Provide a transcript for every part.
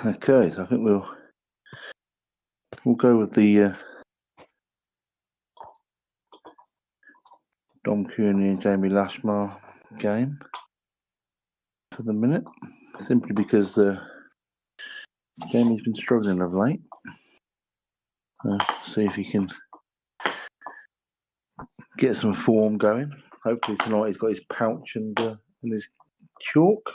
Okay, so I think we'll go with the Dom Cooney and Jamie Lashmar game for the minute, simply because Jamie's been struggling of late. See if he can get some form going. Hopefully tonight he's got his pouch and his chalk.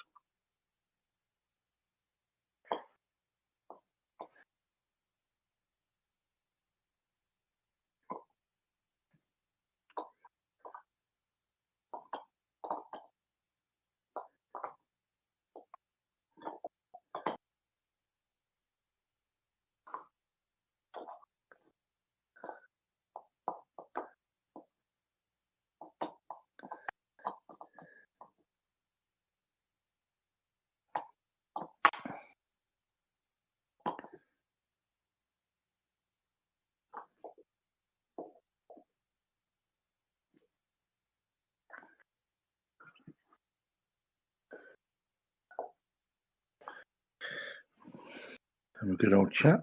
Have a good old chat.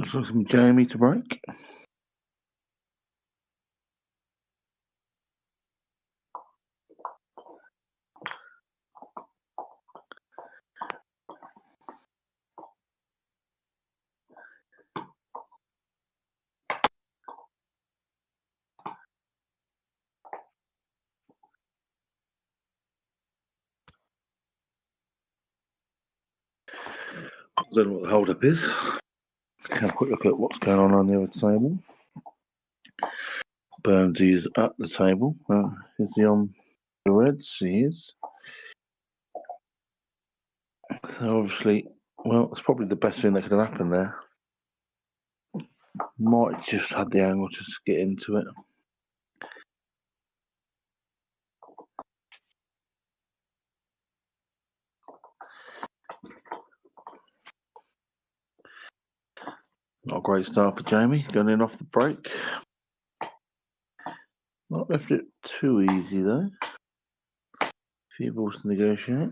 So some Jamie to break. I don't know what the hold up is. Have a quick look at what's going on the other table. Burnsy is at the table. Is he on the reds? He is. So obviously, well, it's probably the best thing that could have happened there. Might just had the angle to get into it. Not a great start for Jamie, going in off the break. Not left it too easy though. A few balls to negotiate.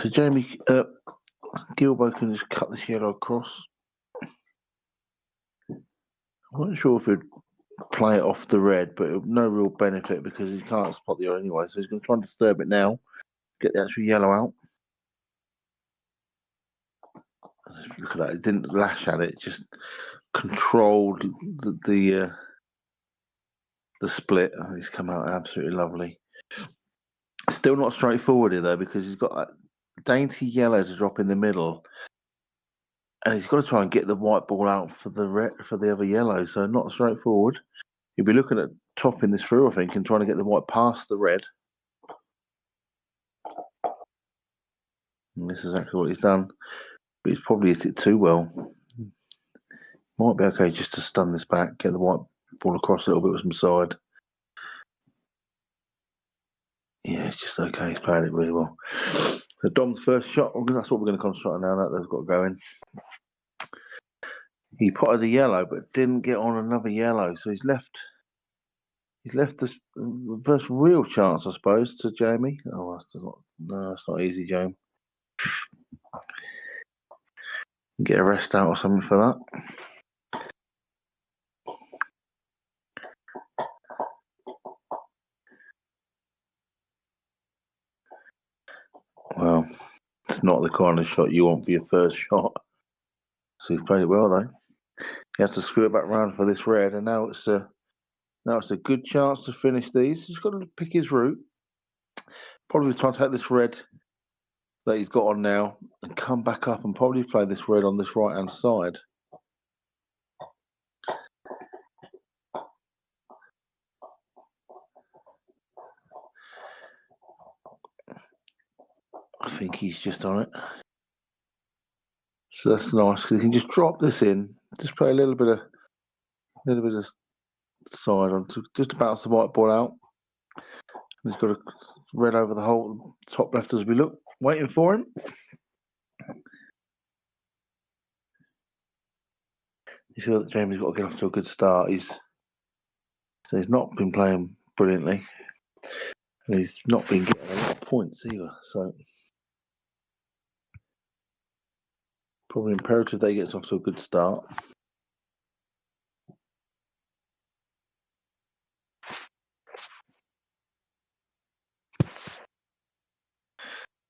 So Jamie, Gilbo can just cut this yellow across. I'm not sure if he'd play it off the red, but no real benefit because he can't spot the yellow anyway. So he's going to try and disturb it now, get the actual yellow out. Look at that, it didn't lash at it, just controlled the split. He's come out absolutely lovely. Still not straightforward here though, because he's got that dainty yellow to drop in the middle, and he's got to try and get the white ball out for the other yellow. So not straightforward. He'll be looking at topping this through, I think, and trying to get the white past the red. And this is exactly what he's done. But he's probably hit it too well. Might be okay just to stun this back, get the white ball across a little bit with some side. Yeah, it's just okay. He's played it really well. So Dom's first shot, that's what we're going to concentrate on now. That's got to go in. He potted a yellow, but didn't get on another yellow. So he's left the first real chance, I suppose, to Jamie. Oh, that's not easy, Jamie. Get a rest out or something for that. Well, it's not the kind of shot you want for your first shot. So he's played it well though. He has to screw it back round for this red, and now it's a good chance to finish these. He's got to pick his route. Probably try to take this red that he's got on now and come back up and probably play this red on this right-hand side. I think he's just on it. So that's nice because he can just drop this in, just play a little bit of side on just to bounce the white ball out. He's got a red over the whole top left as we look, waiting for him. You feel that Jamie's got to get off to a good start. He's not been playing brilliantly. And he's not been getting a lot of points either. So probably imperative that he gets off to a good start.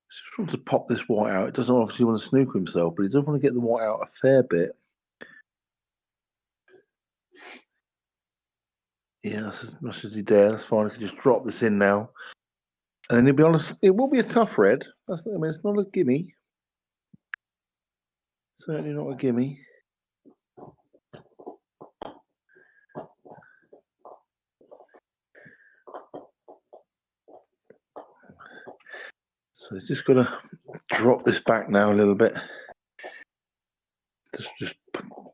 Just wants to pop this white out. It doesn't obviously want to snooker himself, but he does want to get the white out a fair bit. Yeah, that's as much as he dare. That's fine. I can just drop this in now. And then, to be honest, it will be a tough red. I mean, it's not a gimme. Certainly not a gimme. So he's just got to drop this back now a little bit. Just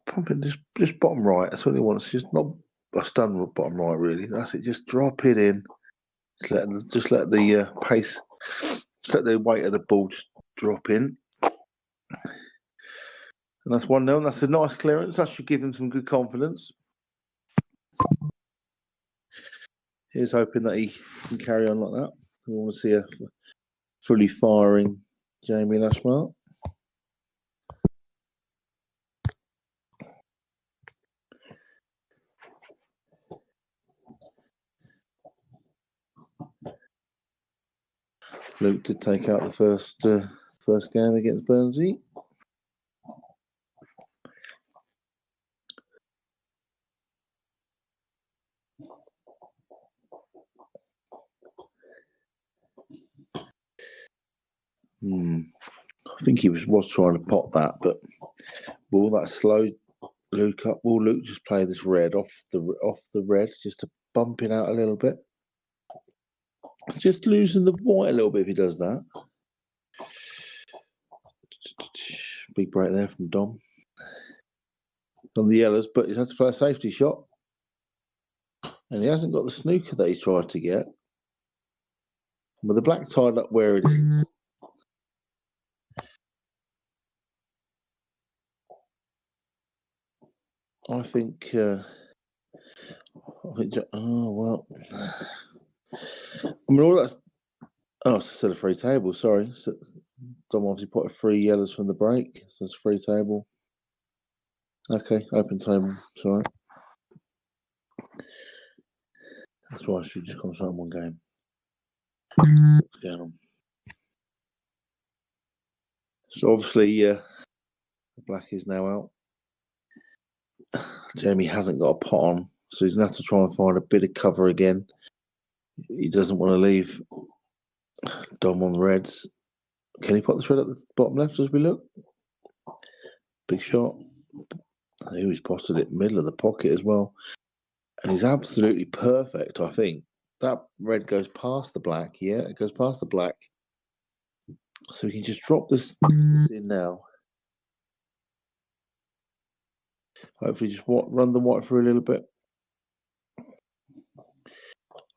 pump it, just bottom right. That's what he wants. Just not a stun bottom right, really. That's it. Just drop it in. Just let the pace, just let the weight of the ball just drop in. And that's 1-0. That's a nice clearance. That should give him some good confidence. Here's hoping that he can carry on like that. We want to see a fully firing Jamie Lashmart. Luke did take out the first game against Burnsy. I think he was trying to pot that, but will that slow Luke up? Will Luke just play this red off the red just to bump it out a little bit? Just losing the white a little bit if he does that. Big break there from Dom on the yellows, but he's had to play a safety shot, and he hasn't got the snooker that he tried to get. With the black tied up where it is. I think, oh well. I mean, all that's. Oh, it's still a free table. Sorry, so Dom obviously put 3 yellows from the break, so it's free table. Okay, open table. Sorry, that's why I should just concentrate on one game. What's going on? So obviously, the black is now out. Jamie hasn't got a pot on, so he's going to have to try and find a bit of cover again. He doesn't want to leave Dom on the reds. Can he put the red at the bottom left as we look? Big shot. He was posted it middle of the pocket as well. And he's absolutely perfect, I think. That red goes past the black. Yeah, it goes past the black. So we can just drop this in now. Hopefully just run the white through a little bit.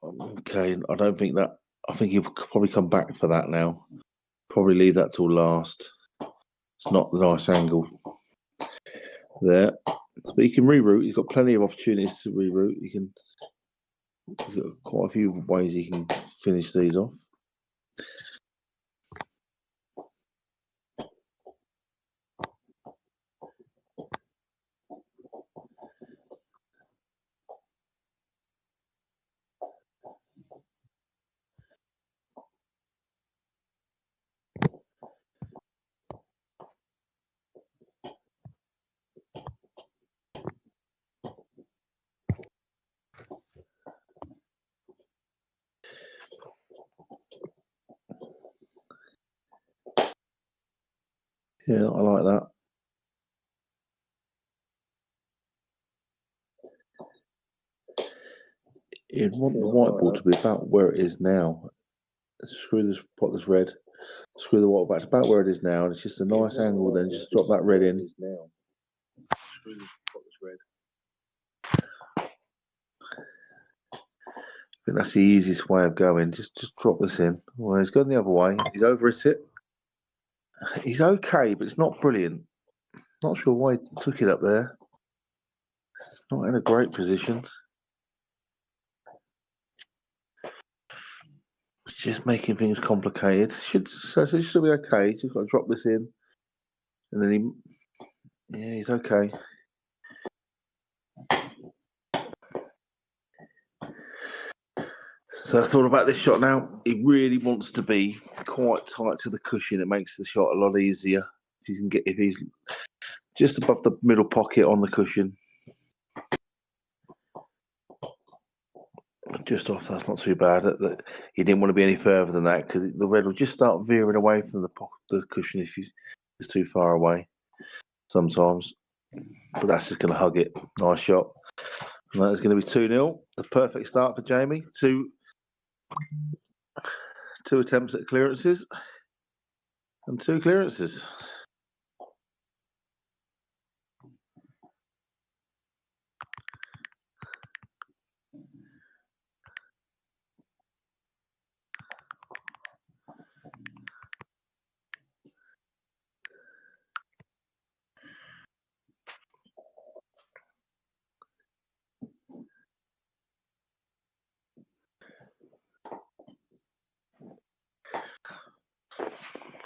Okay, I don't think that. I think he'll probably come back for that now. Probably leave that till last. It's not a nice angle there. But he can reroute. He's got plenty of opportunities to reroute. He's got quite a few ways he can finish these off. Yeah, I like that. You'd want the white ball to be about where it is now. Screw this, pot this red. Screw the white back to about where it is now. And it's just a nice angle then. Just drop that red in. Screw this, pot this red. think that's the easiest way of going. Just drop this in. Well, he's gone the other way. He's over it. He's okay, but it's not brilliant. Not sure why he took it up there. Not in a great position. It's just making things complicated. Should still be okay. He's just got to drop this in, and then he's okay. So I thought about this shot now. He really wants to be quite tight to the cushion. It makes the shot a lot easier if he's just above the middle pocket on the cushion. Just off, that's not too bad. He didn't want to be any further than that because the red will just start veering away from the cushion if it's too far away sometimes. But that's just going to hug it. Nice shot. And that is going to be 2-0. The perfect start for Jamie. Two attempts at clearances and 2 clearances.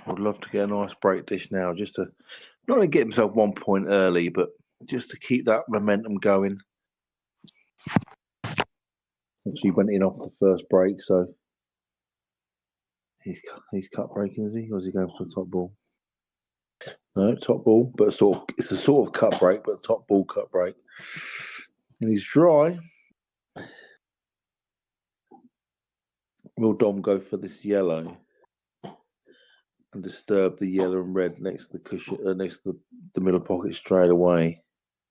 I'd love to get a nice break dish now, just to not only get himself 1 point early, but just to keep that momentum going. Obviously, he went in off the first break, so he's cut breaking, is he? Or is he going for the top ball? No, top ball, but it's a sort of cut break, but top ball cut break. And he's dry. Will Dom go for this yellow and disturb the yellow and red next to the cushion, next to the middle pocket straight away?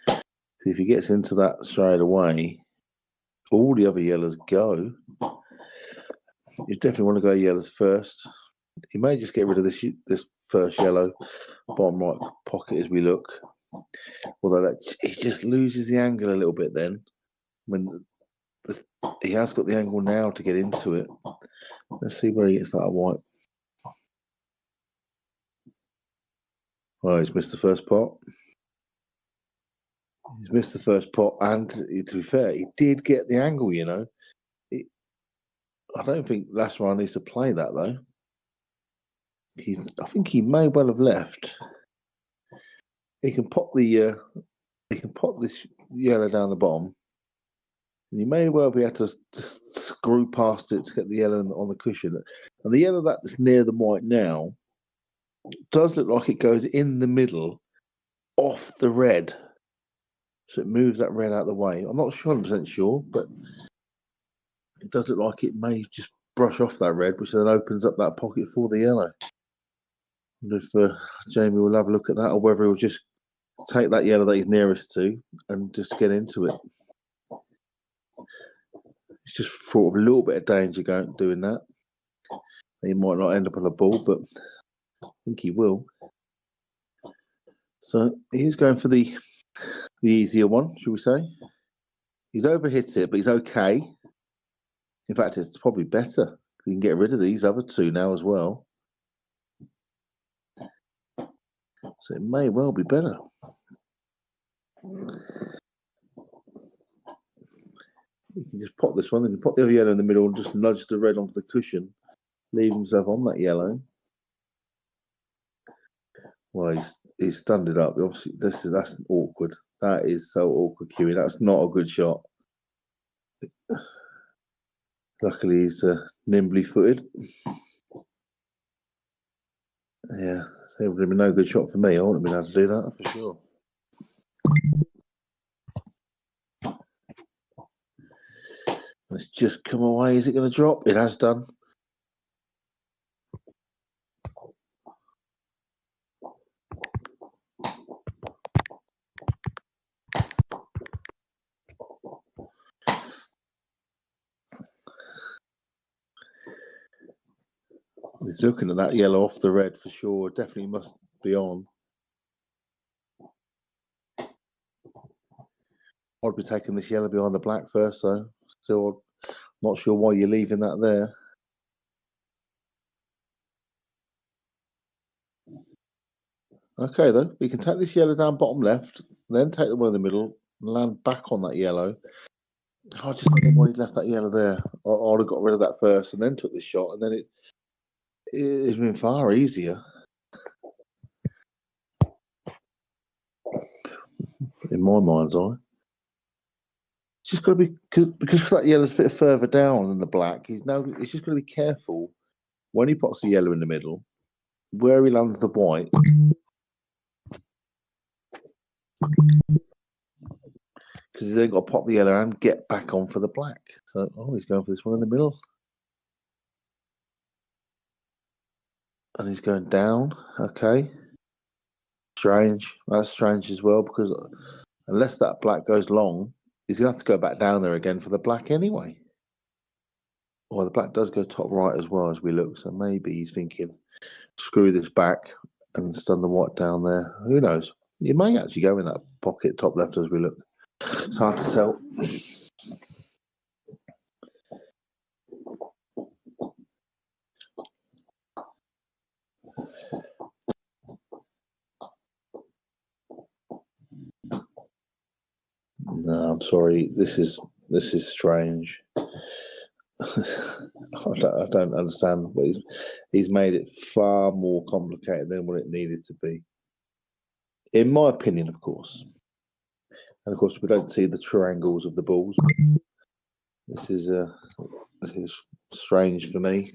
So if he gets into that straight away, all the other yellows go. You definitely want to go yellows first. He may just get rid of this first yellow bottom right pocket as we look. Although he just loses the angle a little bit then. When he has got the angle now to get into it. Let's see where he gets that white. Oh, he's missed the first pot. He's missed the first pot, and to be fair, he did get the angle, you know. I don't think Lasrar needs to play that, though. I think he may well have left. He can pop this yellow down the bottom. And he may well be able to screw past it to get the yellow on the cushion. And the yellow that's near the white now does look like it goes in the middle off the red. So it moves that red out of the way. I'm not 100% sure, but it does look like it may just brush off that red, which then opens up that pocket for the yellow. I wonder if Jamie will have a look at that, or whether he'll just take that yellow that he's nearest to and just get into it. It's just sort of a little bit of danger doing that. He might not end up on a ball, but I think he will. So he's going for the easier one, should we say? He's overhit it, but he's okay. In fact, it's probably better. You can get rid of these other 2 now as well. So it may well be better. You can just pop this one, and you pop the other yellow in the middle and just nudge the red onto the cushion. Leave himself on that yellow. Well, he's stunned it up. Obviously, that's awkward. That is so awkward, Kiwi. That's not a good shot. Luckily, he's nimbly footed. Yeah, it would have been no good shot for me. I wouldn't have been able to do that for sure. Let's just come away. Is it going to drop? It has done. He's looking at that yellow off the red for sure. Definitely must be on. I'd be taking this yellow behind the black first, though. Still, Not sure why you're leaving that there. Okay, though. We can take this yellow down bottom left, then take the one in the middle, and land back on that yellow. I just don't know why he left that yellow there. I would have got rid of that first and then took the shot, and then it's been far easier. In my mind's eye. It's just got to be, because that yellow's a bit further down than the black, he's just got to be careful when he puts the yellow in the middle, where he lands the white. Because he's then got to pop the yellow and get back on for the black. So, he's going for this one in the middle. And he's going down. Okay. Strange. That's strange as well, because unless that black goes long, he's going to have to go back down there again for the black anyway. Well, the black does go top right as well as we look. So maybe he's thinking, screw this back and stun the white down there. Who knows? He may actually go in that pocket top left as we look. It's hard to tell. No, I'm sorry. This is strange. I don't understand. But he's made it far more complicated than what it needed to be, in my opinion, of course. And of course, we don't see the triangles of the balls. This is strange for me.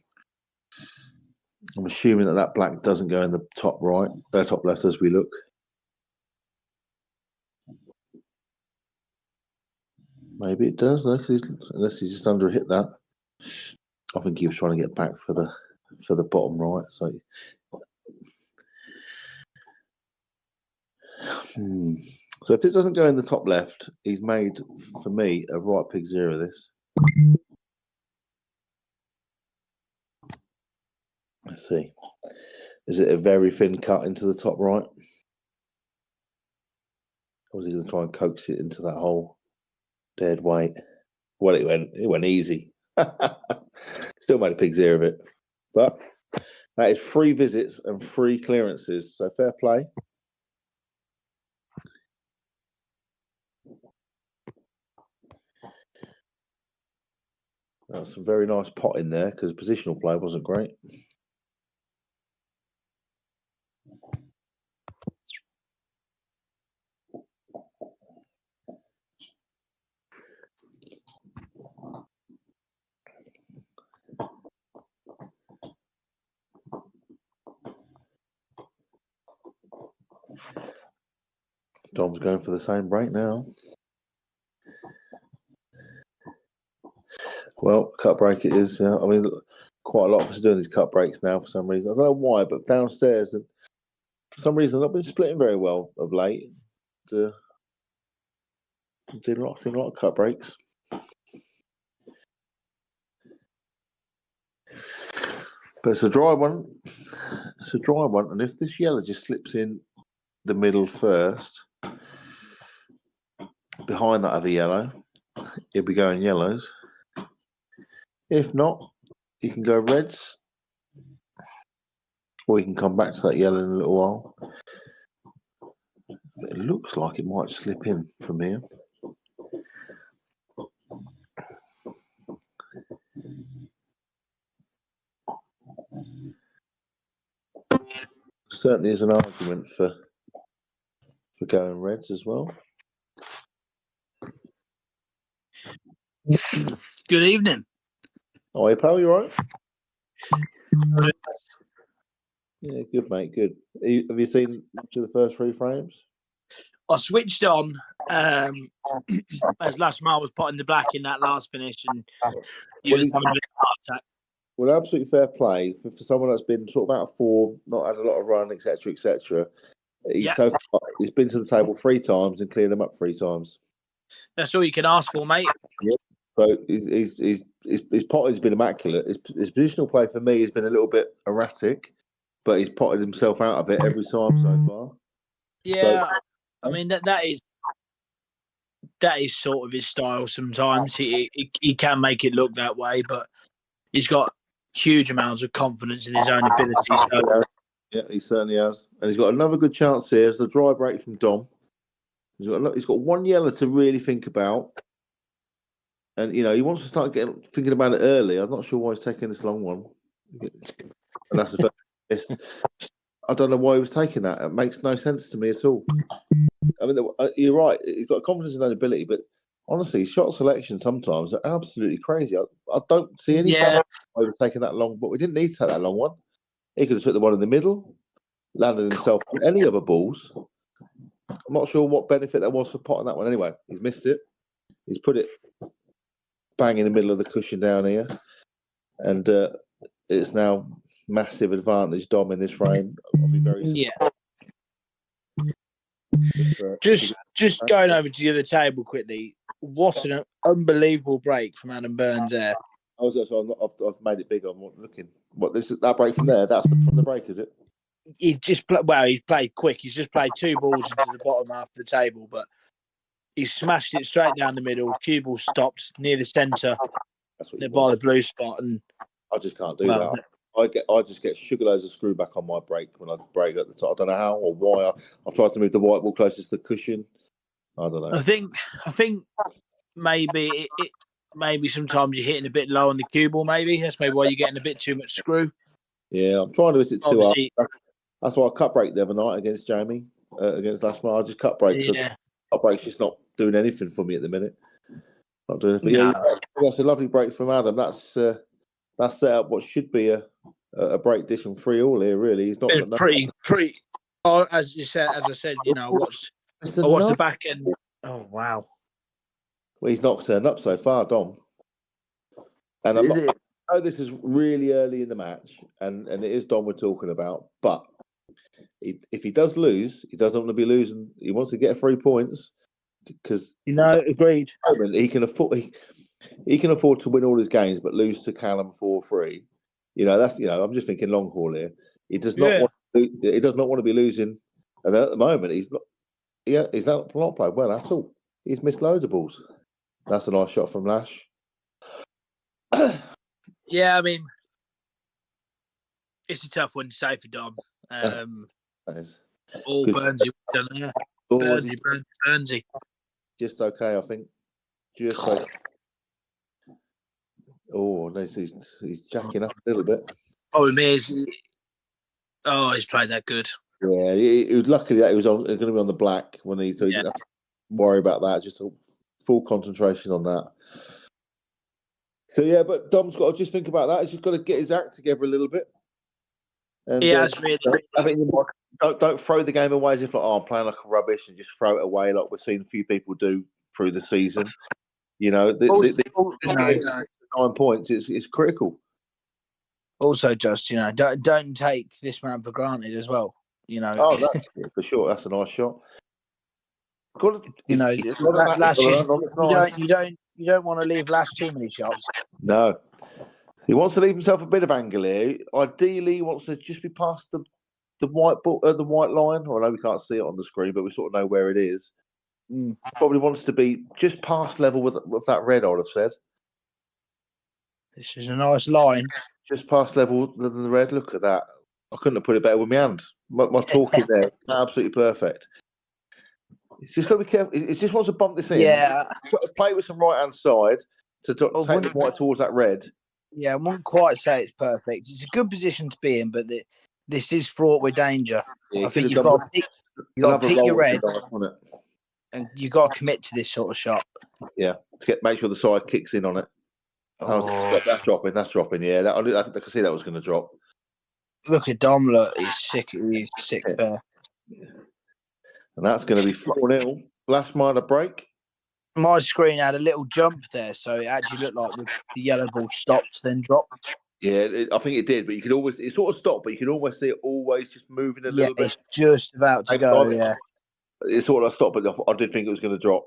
I'm assuming that black doesn't go in the top right, top left as we look. Maybe it does though, unless he's just under hit that. I think he was trying to get back for the bottom right. So, So if it doesn't go in the top left, he's made for me a right pig zero. This. Let's see. Is it a very thin cut into the top right? Or was he going to try and coax it into that hole? Dead weight. Well, it went easy. Still made a pig zero of it. But that is 3 visits and 3 clearances. So fair play. That's some very nice pot in there because positional play wasn't great. Dom's going for the same break now. Well, cut break it is. I mean, quite a lot of us are doing these cut breaks now for some reason. I don't know why, but downstairs, for some reason, I've been splitting very well of late. Doing a lot of cut breaks. But it's a dry one. It's a dry one, and if this yellow just slips in the middle first, behind that other yellow, it'll be going yellows. If not, you can go reds, or you can come back to that yellow in a little while. But it looks like it might slip in from here. Certainly is an argument for going reds as well. Good evening. Oh, hey, pal, you all right? Yeah, good, mate, good. Have you seen much of the first 3 frames? I switched on as last mile was putting the black in that last finish, and he was having a bit of a heart attack. Well, absolutely fair play for someone that's been sort of out of form, not had a lot of run, etc., etc. He's been to the table 3 times and cleared them up 3 times. That's all you can ask for, mate. Yep. So his potting's been immaculate. His positional play for me has been a little bit erratic, but he's potted himself out of it every time so far. Yeah, so, I mean that that is sort of his style. Sometimes he can make it look that way, but he's got huge amounts of confidence in his own ability. So. Yeah, he certainly has, and he's got another good chance here. It's the dry break from Dom. He's got one yellow to really think about, and he wants to start thinking about it early. I'm not sure why he's taking this long one, and that's the first. I don't know why he was taking that. It makes no sense to me at all. I mean, you're right. He's got confidence in his own ability, but honestly, shot selection sometimes are absolutely crazy. I don't see any why he was taking that long, but we didn't need to take that long one. He could have took the one in the middle, landed himself on any other balls. I'm not sure what benefit there was for potting that one. Anyway, he's missed it. He's put it bang in the middle of the cushion down here, and it's now massive advantage Dom in this frame. I'll be very Just going over to the other table quickly. What an unbelievable break from Adam Burns there. I've made it big. I'm looking. What that break from there? That's from the break, is it? He's played quick. He's just played 2 balls into the bottom half of the table, but he smashed it straight down the middle. Cue ball stopped near the centre by the blue spot, and I just can't do that. I just get sugar loads of screw back on my break when I break at the top. I don't know how or why. I've tried to move the white ball closest to the cushion. I don't know. I think maybe maybe sometimes you're hitting a bit low on the cue ball. Maybe that's maybe why you're getting a bit too much screw. Yeah, I'm trying to miss it too hard. That's why I cut break the other night against Jamie, against last night. I just cut break. Yeah. Cut break's just not doing anything for me at the minute. Not doing it. But yeah, that's a lovely break from Adam. That's set up what should be a break dish from 3-all here. Really, he's not pretty. Oh, as I said, I watched the back end. Oh wow! Well, he's not turned up so far, Dom. And I know this is really early in the match, and it is Dom we're talking about. But if he does lose, he doesn't want to be losing. He wants to get 3 points because agreed. He can afford to win all his games, but lose to Callum 4-3. That's I'm just thinking long haul here. He does not want. He does not want to be losing, and at the moment he's not. Yeah, he's not played well at all. He's missed loads of balls. That's a nice shot from Lash. Yeah, I mean, it's a tough one to say for Dom. That is. All Burnsy done there. Burnsy. Just okay, I think. Just okay. Oh, he's jacking up a little bit. Problem is, he's played that good. Yeah, it was lucky that he was going to be on the black so he didn't have to worry about that. Just a full concentration on that. So yeah, but Dom's got to just think about that. He's just got to get his act together a little bit. And, don't throw the game away as if I'm playing like rubbish and just throw it away like we've seen a few people do through the season. 9 points is critical. Also, just don't take this man for granted as well. For sure, that's a nice shot. You don't want to leave Lash too many shots. No, he wants to leave himself a bit of angle here. Ideally, he wants to just be past the white line. I know we can't see it on the screen, but we sort of know where it is. Probably wants to be just past level with that red. I would have said. This is a nice line. Just past level than the red. Look at that. I couldn't have put it better with my hand. My talking there, absolutely perfect. It's just got to be careful. It just wants to bump this in. Yeah. Play with some right hand side to take the white towards that red. Yeah, I wouldn't quite say it's perfect. It's a good position to be in, but this is fraught with danger. Yeah, I think you've got to pick your red, and you've got to commit to this sort of shot. Yeah, make sure the side kicks in on it. That's dropping. Yeah, I could see that was going to drop. Look at Dom. Look, he's sick. He's sick there. And that's going to be 4-0. Lash might have break. My screen had a little jump there, so it actually looked like the yellow ball stopped, then dropped. Yeah, I think it did, but it sort of stopped, but you can almost see it always just moving a little bit. Yeah, it's just about to go, yeah. It sort of stopped, but I did think it was going to drop.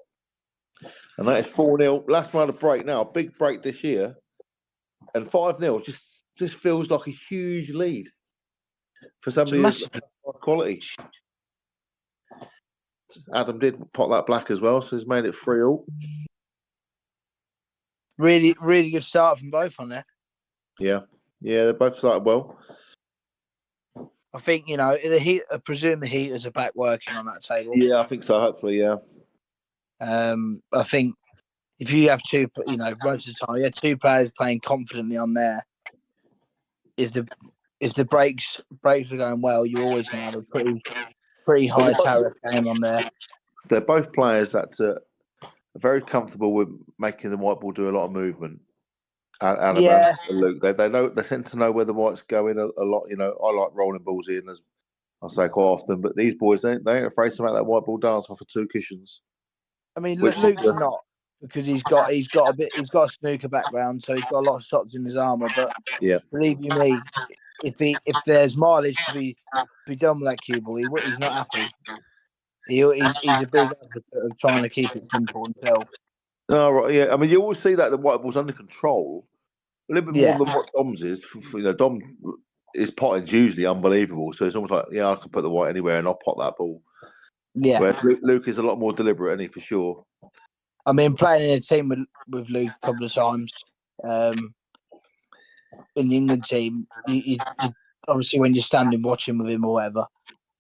And that is 4-0. Last round of break now, a big break this year. And 5-0 just feels like a huge lead for somebody of quality. Adam did pot that black as well, so he's made it 3-all. Really, really good start from both on there. Yeah, they both started well. I think, I presume the heaters are back working on that table. Yeah, I think so. Hopefully, yeah. I think if you have two, most of the time, you have two players playing confidently on there. If the breaks are going well, you're always going to have a pretty high tariff game on there. They're both players that are very comfortable with making the white ball do a lot of movement. Adam and Luke, they know, they tend to know where the white's going a lot. I like rolling balls in, as I say quite often, but these boys they ain't afraid to make that white ball dance off of two cushions. I mean, Luke's not, because he's got a snooker background, so he's got a lot of shots in his armour. But believe you me, if there's mileage to be done with that cue ball, he's not happy. He's a big advocate of trying to keep it simple himself. Oh, right, yeah. I mean, you always see that the white ball's under control a little bit more than what Dom's is. Dom, his potting's usually unbelievable, so it's almost like, I can put the white anywhere and I'll pot that ball. Yeah. Whereas Luke is a lot more deliberate, isn't he, for sure? I mean, playing in a team with Luke a couple of times in the England team, you obviously when you're standing watching with him or whatever,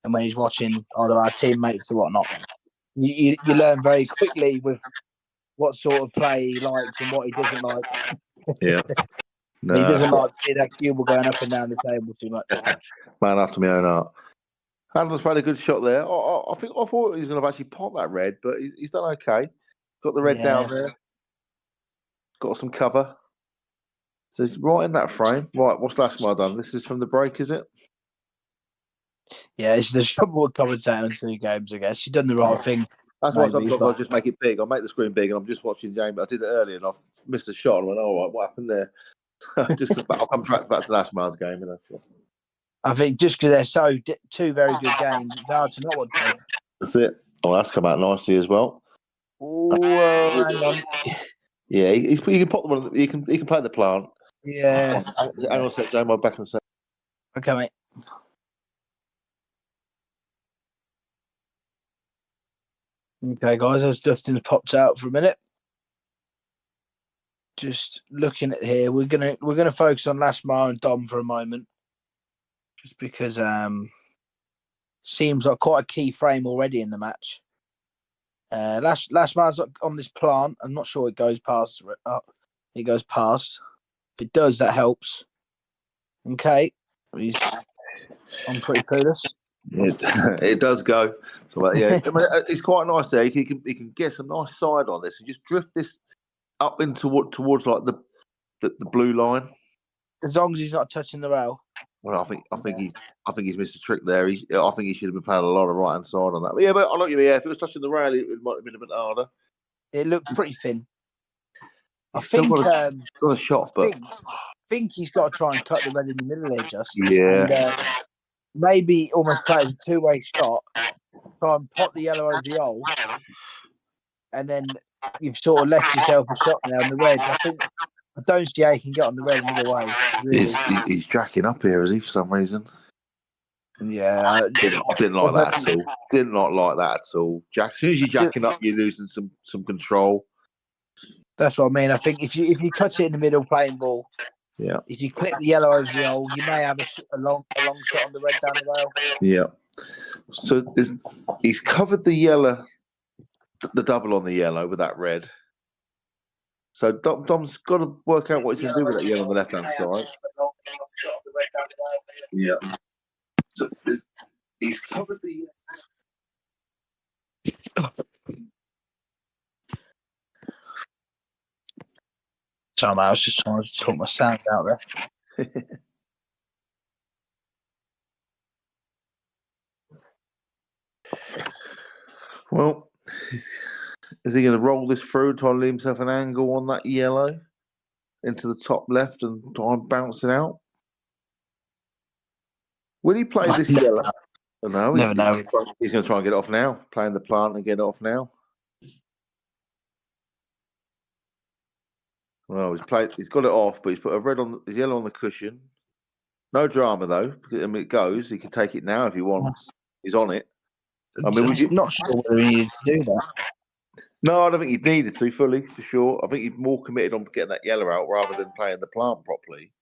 and when he's watching either our teammates or whatnot, you learn very quickly with what sort of play he likes and what he doesn't like. Yeah. No, he doesn't like to see that cue ball going up and down the table too much. Man after my own heart. Adam's played a good shot there. I thought he was going to actually pop that red, but he's done okay. Got the red down there. Got some cover. So he's right in that frame. Right, what's Lashmar done? This is from the break, is it? Yeah, it's the trouble with commentating 2 games, I guess. You've done the right thing. That's why sometimes I just make it big. I'll make the screen big and I'm just watching James. I did it earlier and I missed a shot and went, all right, what happened there? I'll come back to Lashmar's game. I think just because they're two very good games, it's hard to not watch both. That's it. Oh, that's come out nicely as well. Oh, hang on. Yeah, he can pop the one. He can play the plant. Yeah. Hang on a sec, James. I'll back in a sec. Okay, mate. Okay, guys, as Justin's popped out for a minute. Just looking at here, we're gonna focus on Lashmar and Dom for a moment, just because seems like quite a key frame already in the match. Lashmar's on this plant. I'm not sure it goes past. It goes past. If it does, that helps. Okay, I'm pretty clueless. It does go. So, yeah, I mean, it's quite nice there. He can get some nice side on this and just drift this up into towards like the blue line. As long as he's not touching the rail. Well, I think he's missed a trick there. I think he should have been playing a lot of right hand side on that. But yeah, but I know you. Yeah, if it was touching the rail, it might have been a bit harder. It looked pretty thin. I think got a shot, but I think he's got to try and cut the red in the middle there, just. Yeah. And, maybe almost play a 2-way shot. Try and pot the yellow over the hole, and then you've sort of left yourself a shot there on the red. I don't see how he can get on the red either way. Really. He's jacking up here, is he, for some reason? Yeah. I didn't like that at all. Did not like that at all. As soon as you're jacking up, you're losing some control. That's what I mean. I think if you cut it in the middle playing ball, yeah. If you clip the yellow over the hole, you may have a long shot on the red down the rail. Yeah. So he's covered the yellow, the double on the yellow with that red. So Dom's got to work out what he's going to do with that yellow on the left-hand side. Yeah. So he's covered the... Sorry, I was just trying to talk my sound out there. Well, is he going to roll this through, try and leave himself an angle on that yellow into the top left and try and bounce it out? Will he play this yellow? No, he's going to try and get it off now, playing the plant and get it off now. Well, he's got it off, but he's put a yellow on the cushion. No drama though. I mean, it goes. He can take it now if he wants. He's on it. I mean, I'm not sure whether he needed to do that. No, I don't think he needed to fully, for sure. I think he's more committed on getting that yellow out rather than playing the plant properly.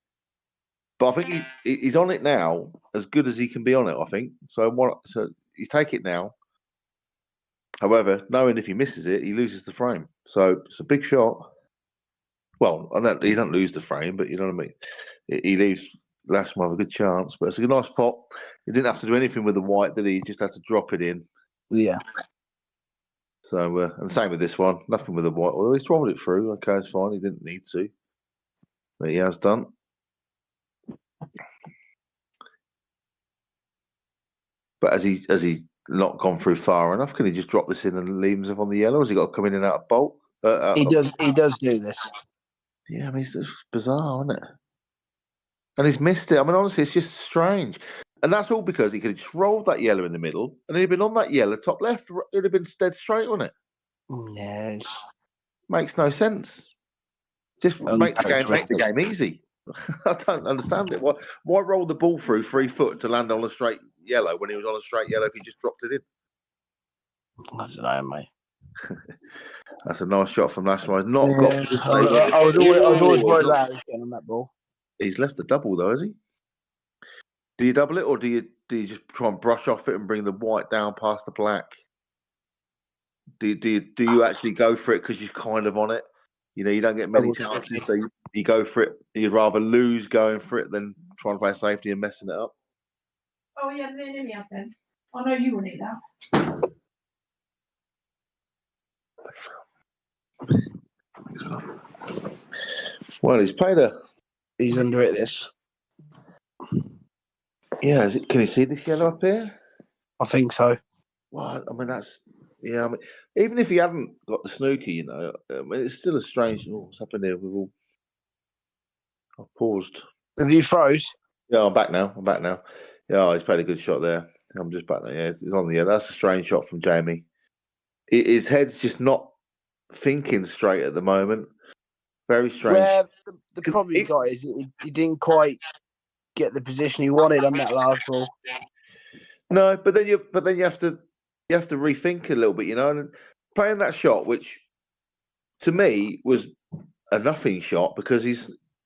But I think he's on it now, as good as he can be on it, I think. So you take it now. However, knowing if he misses it, he loses the frame. So it's a big shot. Well, he don't lose the frame, but you know what I mean? He leaves Lashmore a good chance. But it's a nice pot. He didn't have to do anything with the white, did he? He just had to drop it in. Yeah. So, and same with this one. Nothing with the white. Well, he's rolled it through. Okay, it's fine. He didn't need to. But he has done. But has he not gone through far enough? Can he just drop this in and leave himself on the yellow? Has he got to come in and out of bolt? He does do this. Yeah, I mean, it's bizarre, isn't it? And he's missed it. I mean, honestly, it's just strange. And that's all because he could have just rolled that yellow in the middle and he'd been on that yellow top left. It would have been dead straight on it. Yes. Makes no sense. Just make the game easy. I don't understand it. Why roll the ball through 3 foot to land on a straight yellow when he was on a straight yellow if he just dropped it in? I don't know, mate. That's a nice shot from Lashmore. I was always worried about him getting on that ball. He's left the double though, has he? Do you double it or do you just try and brush off it and bring the white down past the black? Do you actually go for it because you're kind of on it? You know, you don't get many chances, so you go for it. You'd rather lose going for it than trying to play safety and messing it up. Oh yeah, me and him have then. I know you will need that. Well, he's under it. This. Yeah, can you see this yellow up here? I think so. Well, I mean, I mean, even if he hadn't got the snooker, you know, I mean, it's still a strange. What's happened here? I've paused. Have you froze? Yeah, I'm back now. Yeah, he's played a good shot there. I'm just back now. Yeah, it's on the. Yeah, that's a strange shot from Jamie. His head's just not thinking straight at the moment. Very strange. Well, the problem he got is he didn't quite get the position he wanted on that last ball. No, but then you have to rethink a little bit, you know, and playing that shot, which to me was a nothing shot because he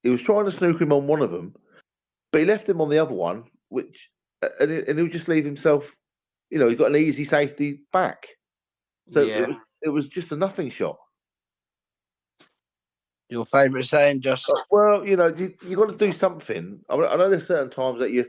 was trying to snooker him on one of them, but he left him on the other one, and he'll just leave himself, you know, he's got an easy safety back. So it was just a nothing shot. Your favourite saying, just well, you know, you got to do something. I know there's certain times that you're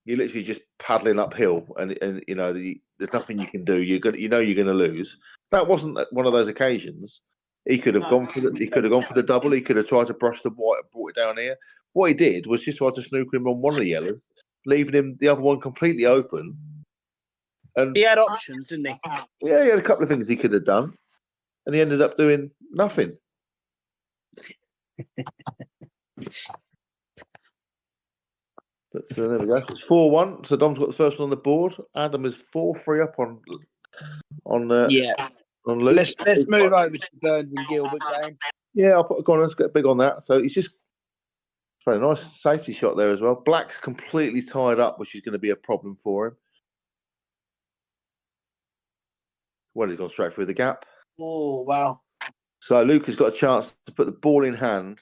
literally just paddling uphill, and you know there's nothing you can do. You're gonna lose. That wasn't one of those occasions. He could have gone for the double. He could have tried to brush the white and brought it down here. What he did was just try to snooker him on one of the yellows, leaving him the other one completely open. And he had options, didn't he? Yeah, he had a couple of things he could have done, and he ended up doing nothing. But there we go. It's 4-1. So Dom's got the first one on the board. Adam is 4-3 up on on Luke. Let's move over to the Burns and Gilbert game. Yeah, go on. Let's get big on that. So he's just very nice safety shot there as well. Black's completely tied up, which is going to be a problem for him. Well, he's gone straight through the gap. Oh wow! So Luke has got a chance to put the ball in hand,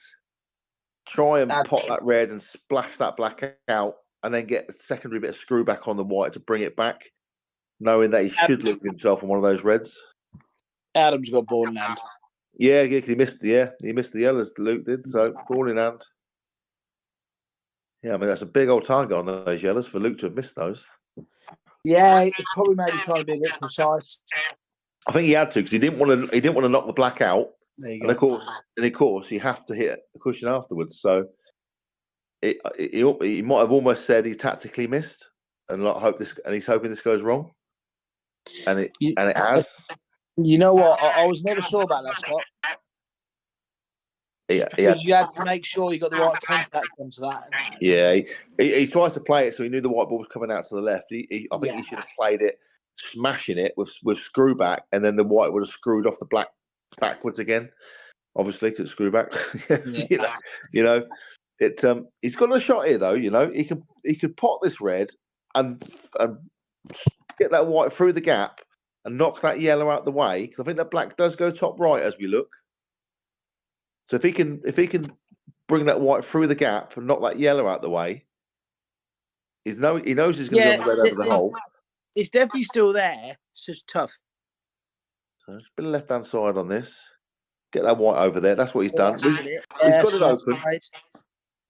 try and pot that red and splash that black out, and then get a secondary bit of screw back on the white to bring it back, knowing that he should leave himself on one of those reds. Adam's got ball in hand. Yeah, he missed the yellows. Luke did, so ball in hand. Yeah, I mean that's a big old target on those yellows for Luke to have missed those. Yeah, it probably maybe trying to be a bit precise. I think he had to because he didn't want to knock the black out. There you go. And of course, you have to hit the cushion afterwards. So he might have almost said he tactically missed, and he's hoping this goes wrong. And it has. You know what? I was never sure about that, Scott. Because you had to make sure you got the right contact onto that. Yeah, he tries to play it so he knew the white ball was coming out to the left. I think he should have played it, smashing it with screw back, and then the white would have screwed off the black backwards again. Obviously, because screw back. you know, he's got a shot here though. You know, he could pot this red and get that white through the gap and knock that yellow out the way, because I think that black does go top right as we look. So if he can bring that white through the gap and knock that yellow out the way, he knows he's going to be on the red over the hole. It's definitely still there. It's just tough. So it's been left hand side on this. Get that white over there. That's what he's done. He's Yeah, got it open. Right.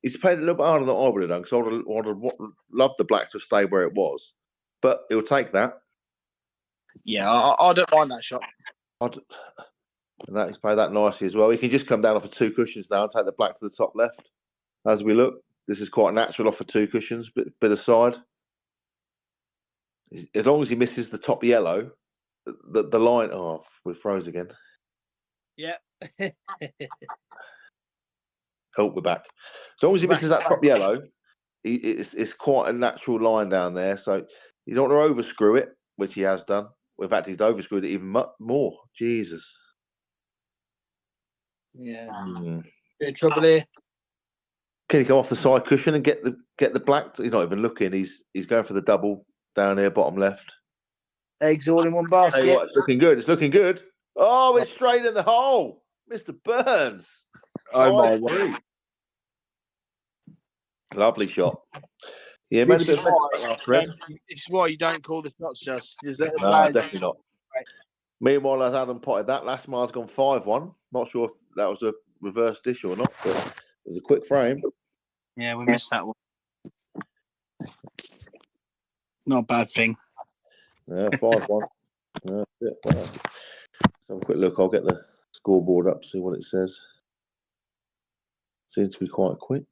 He's played a little bit harder than I would have done, because I would have loved the black to stay where it was. But he'll take that. Yeah, I don't mind that shot. And that he's played that nicely as well. He can just come down off of 2 cushions now and take the black to the top left. As we look, this is quite natural off of 2 cushions, bit aside. As long as he misses the top yellow, the line. Oh, we froze again. Yeah. Oh, we're back. As long as he misses that top yellow, it's quite a natural line down there. So you don't want to overscrew it, which he has done. In fact, he's overscrewed it even more. Jesus. Yeah. Bit of trouble here. Can he come off the side cushion and get the black? He's not even looking. He's going for the double down here, bottom left. Eggs all in one basket. Hey, it's looking good. It's looking good. Oh, it's straight in the hole, Mr. Burns. Oh my word! Lovely shot. Yeah, This maybe is why you don't call the shots, just let the no, players. definitely not. Right. Meanwhile, as Adam potted that, last mile's gone 5-1. Not sure if that was a reverse dish or not, but it was a quick frame. Yeah, we missed that one. Not a bad thing. Yeah, 5-1. That's it. Let's have a quick look. I'll get the scoreboard up, see what it says. Seems to be quite quick.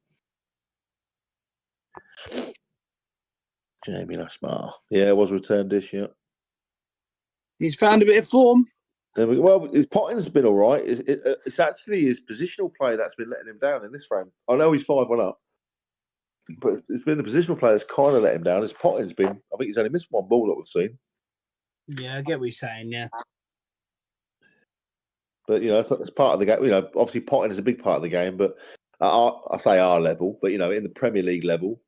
Jamie Lashmar. Yeah, it was return dish, yeah. He's found a bit of form. Well, his potting's been all right. It's actually his positional play that's been letting him down in this frame. I know he's 5-1 up, but it's been the positional play that's kind of let him down. His potting's been, I think he's only missed 1 ball that we've seen. Yeah, I get what you're saying, yeah. But, it's part of the game. Obviously potting is a big part of the game, but I say our level, but, in the Premier League level,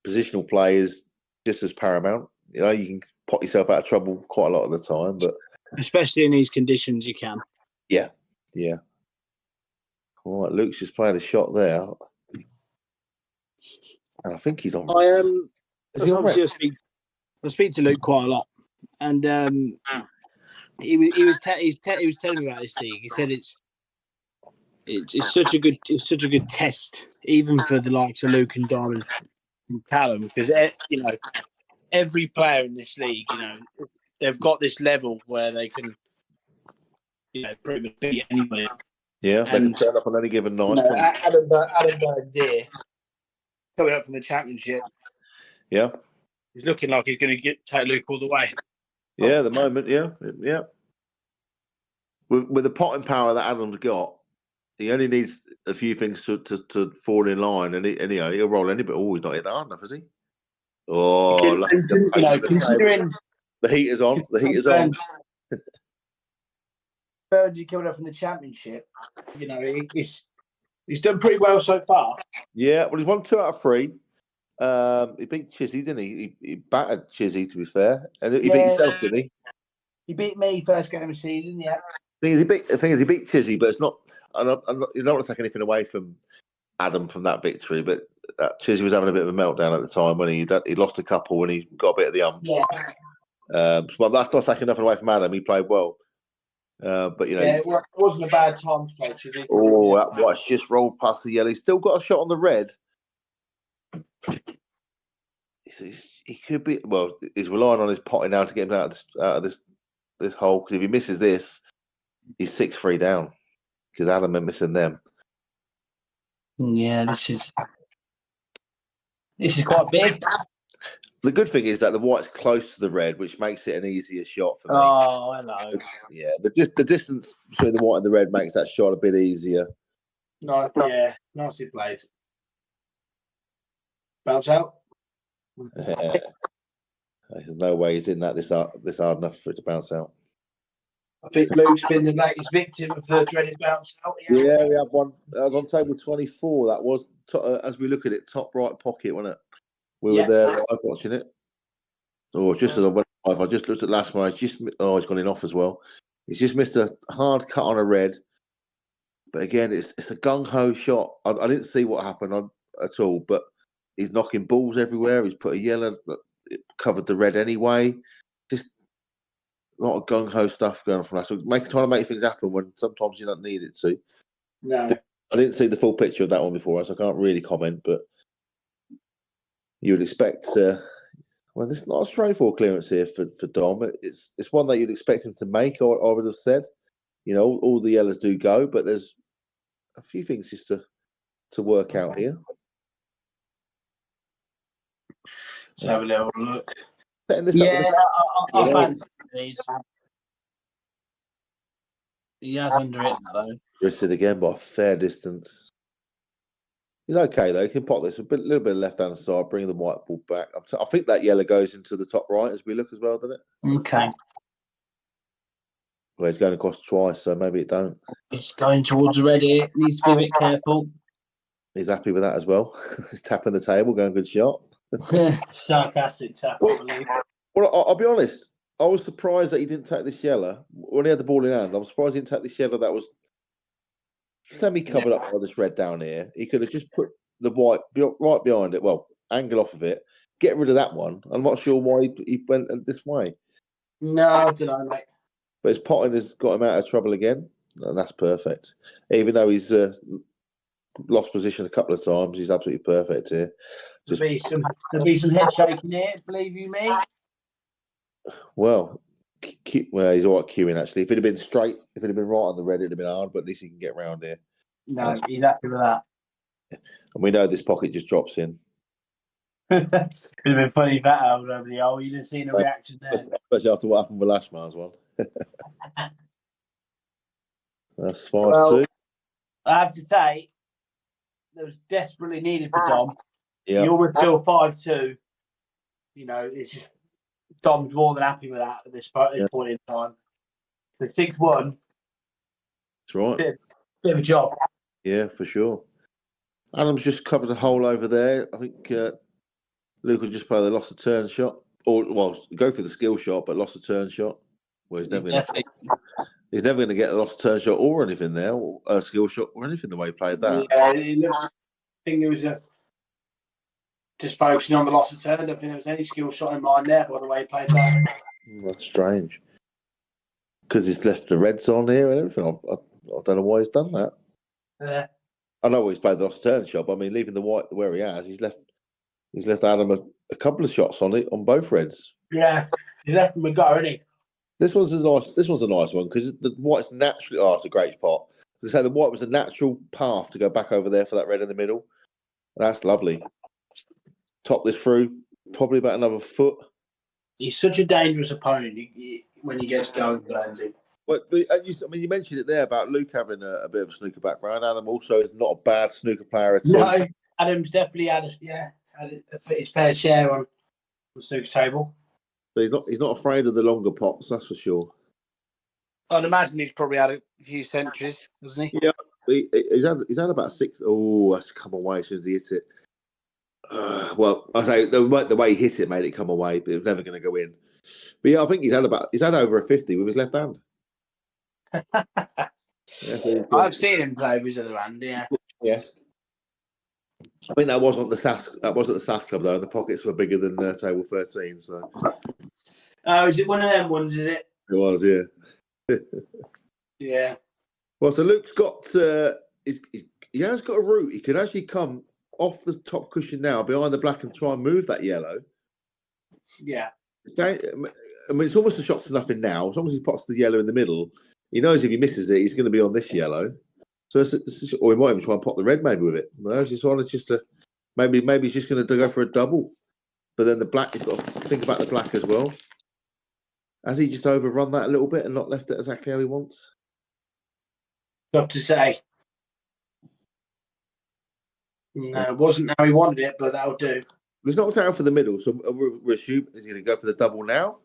positional play is just as paramount. You can pot yourself out of trouble quite a lot of the time, but especially in these conditions, you can. Yeah. All right, Luke's just played a shot there, and I think he's on. I speak to Luke quite a lot, and he was telling me about this league. He said it's such a good test, even for the likes of Luke and Don and Callum, because every player in this league, they've got this level where they can, pretty much beat anybody. Yeah, they can turn up on any given night. Adam Burns here, coming up from the Championship. Yeah, he's looking like he's going to take Luke all the way. Yeah, at the moment, yeah. With the potting power that Adam's got, he only needs a few things to fall in line, and he'll roll any bit. Oh, he's not hit that hard enough, is he? Oh, considering the heater's on. The heater's on. Burns coming up from the Championship, he's done pretty well so far. Yeah, well, he's won 2 out of 3. He beat Chizzy, didn't he? He battered Chizzy, to be fair, and he beat himself, didn't he? He beat me first game of the season, yeah. The thing is, he beat Chizzy, but it's not. You don't want to take anything away from Adam from that victory, but Chizzy was having a bit of a meltdown at the time when he lost a couple and he got a bit of the ump. Yeah. But that's not taking nothing away from Adam. He played well. But it wasn't a bad time to play Chizzy. Oh, that white's just rolled past the yellow. He's still got a shot on the red. He could be. Well, he's relying on his potting now to get him out of this hole. Because if he misses this, he's 6-3 down. Because Adam are missing them. Yeah, this is quite big. The good thing is that the white's close to the red, which makes it an easier shot for me. Oh, hello. Yeah, the distance between the white and the red makes that shot a bit easier. No, yeah, nicely played. Bounce out. There's no way he's in that this hard enough for it to bounce out. I think Luke's been the latest victim of the dreaded bounce out. Yeah, we have one. That was on table 24. That was, as we look at it, top right pocket, wasn't it? We were there live watching it. Or just as I went If I just looked at last one, he's gone in off as well. He's just missed a hard cut on a red. But again, it's a gung-ho shot. I didn't see what happened at all, but he's knocking balls everywhere. He's put a yellow, it covered the red anyway. Just a lot of gung-ho stuff going on from last week. Trying to make things happen when sometimes you don't need it to. No. I didn't see the full picture of that one before, so I can't really comment, but you would expect... well, there's not a straightforward clearance here for Dom. It's one that you'd expect him to make, I would have said. All the yellows do go, but there's a few things just to work out here. Let's have a little look. I fancy these. He has under it, though. Drifted again by a fair distance. He's okay, though. He can pot this a little bit left-hand side, bring the white ball back. I think that yellow goes into the top right as we look as well, doesn't it? Okay. Well, he's going across twice, so maybe it don't. It's going towards the red here. Needs to be a bit careful. He's happy with that as well. He's tapping the table, going good shot. Sarcastic tap, I believe. Well, I'll be honest. I was surprised that he didn't take this yellow. When he had the ball in hand, I was surprised he didn't take this yellow that was semi-covered up by this red down here. He could have just put the white right behind it. Well, angle off of it. Get rid of that one. I'm not sure why he went this way. No, I don't know, mate. But his potting has got him out of trouble again. And that's perfect. Even though he's lost position a couple of times, he's absolutely perfect here. There'll be some head shaking here, believe you me. Well, he's all right queuing, actually. If it had been straight, if it had been right on the red, it'd have been hard, but at least he can get around here. No, he's happy with that. And we know this pocket just drops in. It'd have been funny if that held over the hole. You'd have seen a reaction there. Especially after what happened with last Mars one. That's 5-2. Well, I have to say, that was desperately needed for Dom. Yeah. He always still 5-2. It's just Dom's more than happy with that at this point in time. The 6-1. That's right. Bit of a job. Yeah, for sure. Adam's just covered a hole over there. I think Luke will just play the lost a turn shot. Or, well, go for the skill shot, but lost a turn shot. Well, he's never going to get a lost turn shot or anything there, or a skill shot or anything the way he played that. Yeah, I think it was just focusing on the loss of turn. I don't think there was any skill shot in mind there by the way he played that. That's strange. Because he's left the reds on here and everything. I don't know why he's done that. Yeah. I know he's played the lost turn shot, but I mean, leaving the white where he has, he's left Adam a couple of shots on it on both reds. Yeah, he left him a go, hasn't he? This one's a nice one because the white's naturally. Oh, it's a great spot. Because the white was a natural path to go back over there for that red in the middle. That's lovely. Top this through, probably about another foot. He's such a dangerous opponent when he gets going, Glancy. But you mentioned it there about Luke having a bit of a snooker background. Adam also is not a bad snooker player at all. No, Adam's definitely had his fair share on the snooker table. But he's not afraid of the longer pots, that's for sure. I'd imagine he's probably had a few centuries, hasn't he? Yeah, he's had about 6. Oh, that's come away as soon as he hit it. Well, I say the way he hit it made it come away, but it was never going to go in. But yeah, I think he's had over a 50 with his left hand. I've seen him play with his other hand. Yeah. Yes. I think that wasn't the SAS. That wasn't the SAS club though. And the pockets were bigger than table 13. So. Oh, is it one of them ones? Is it? It was, yeah. Yeah. Well, so Luke's got. He has got a route. He could actually come off the top cushion now, behind the black, and try and move that yellow. Yeah. I mean, it's almost a shot to nothing now. As long as he pots the yellow in the middle, he knows if he misses it, he's going to be on this yellow. So, or he might even try and pot the red maybe with it. Maybe he's just going to go for a double. But then the black, he's got to think about the black as well. Has he just overrun that a little bit and not left it exactly how he wants? Tough to say. No, it wasn't how he wanted it, but that'll do. He's knocked out for the middle, so we're assuming he's going to go for the double now.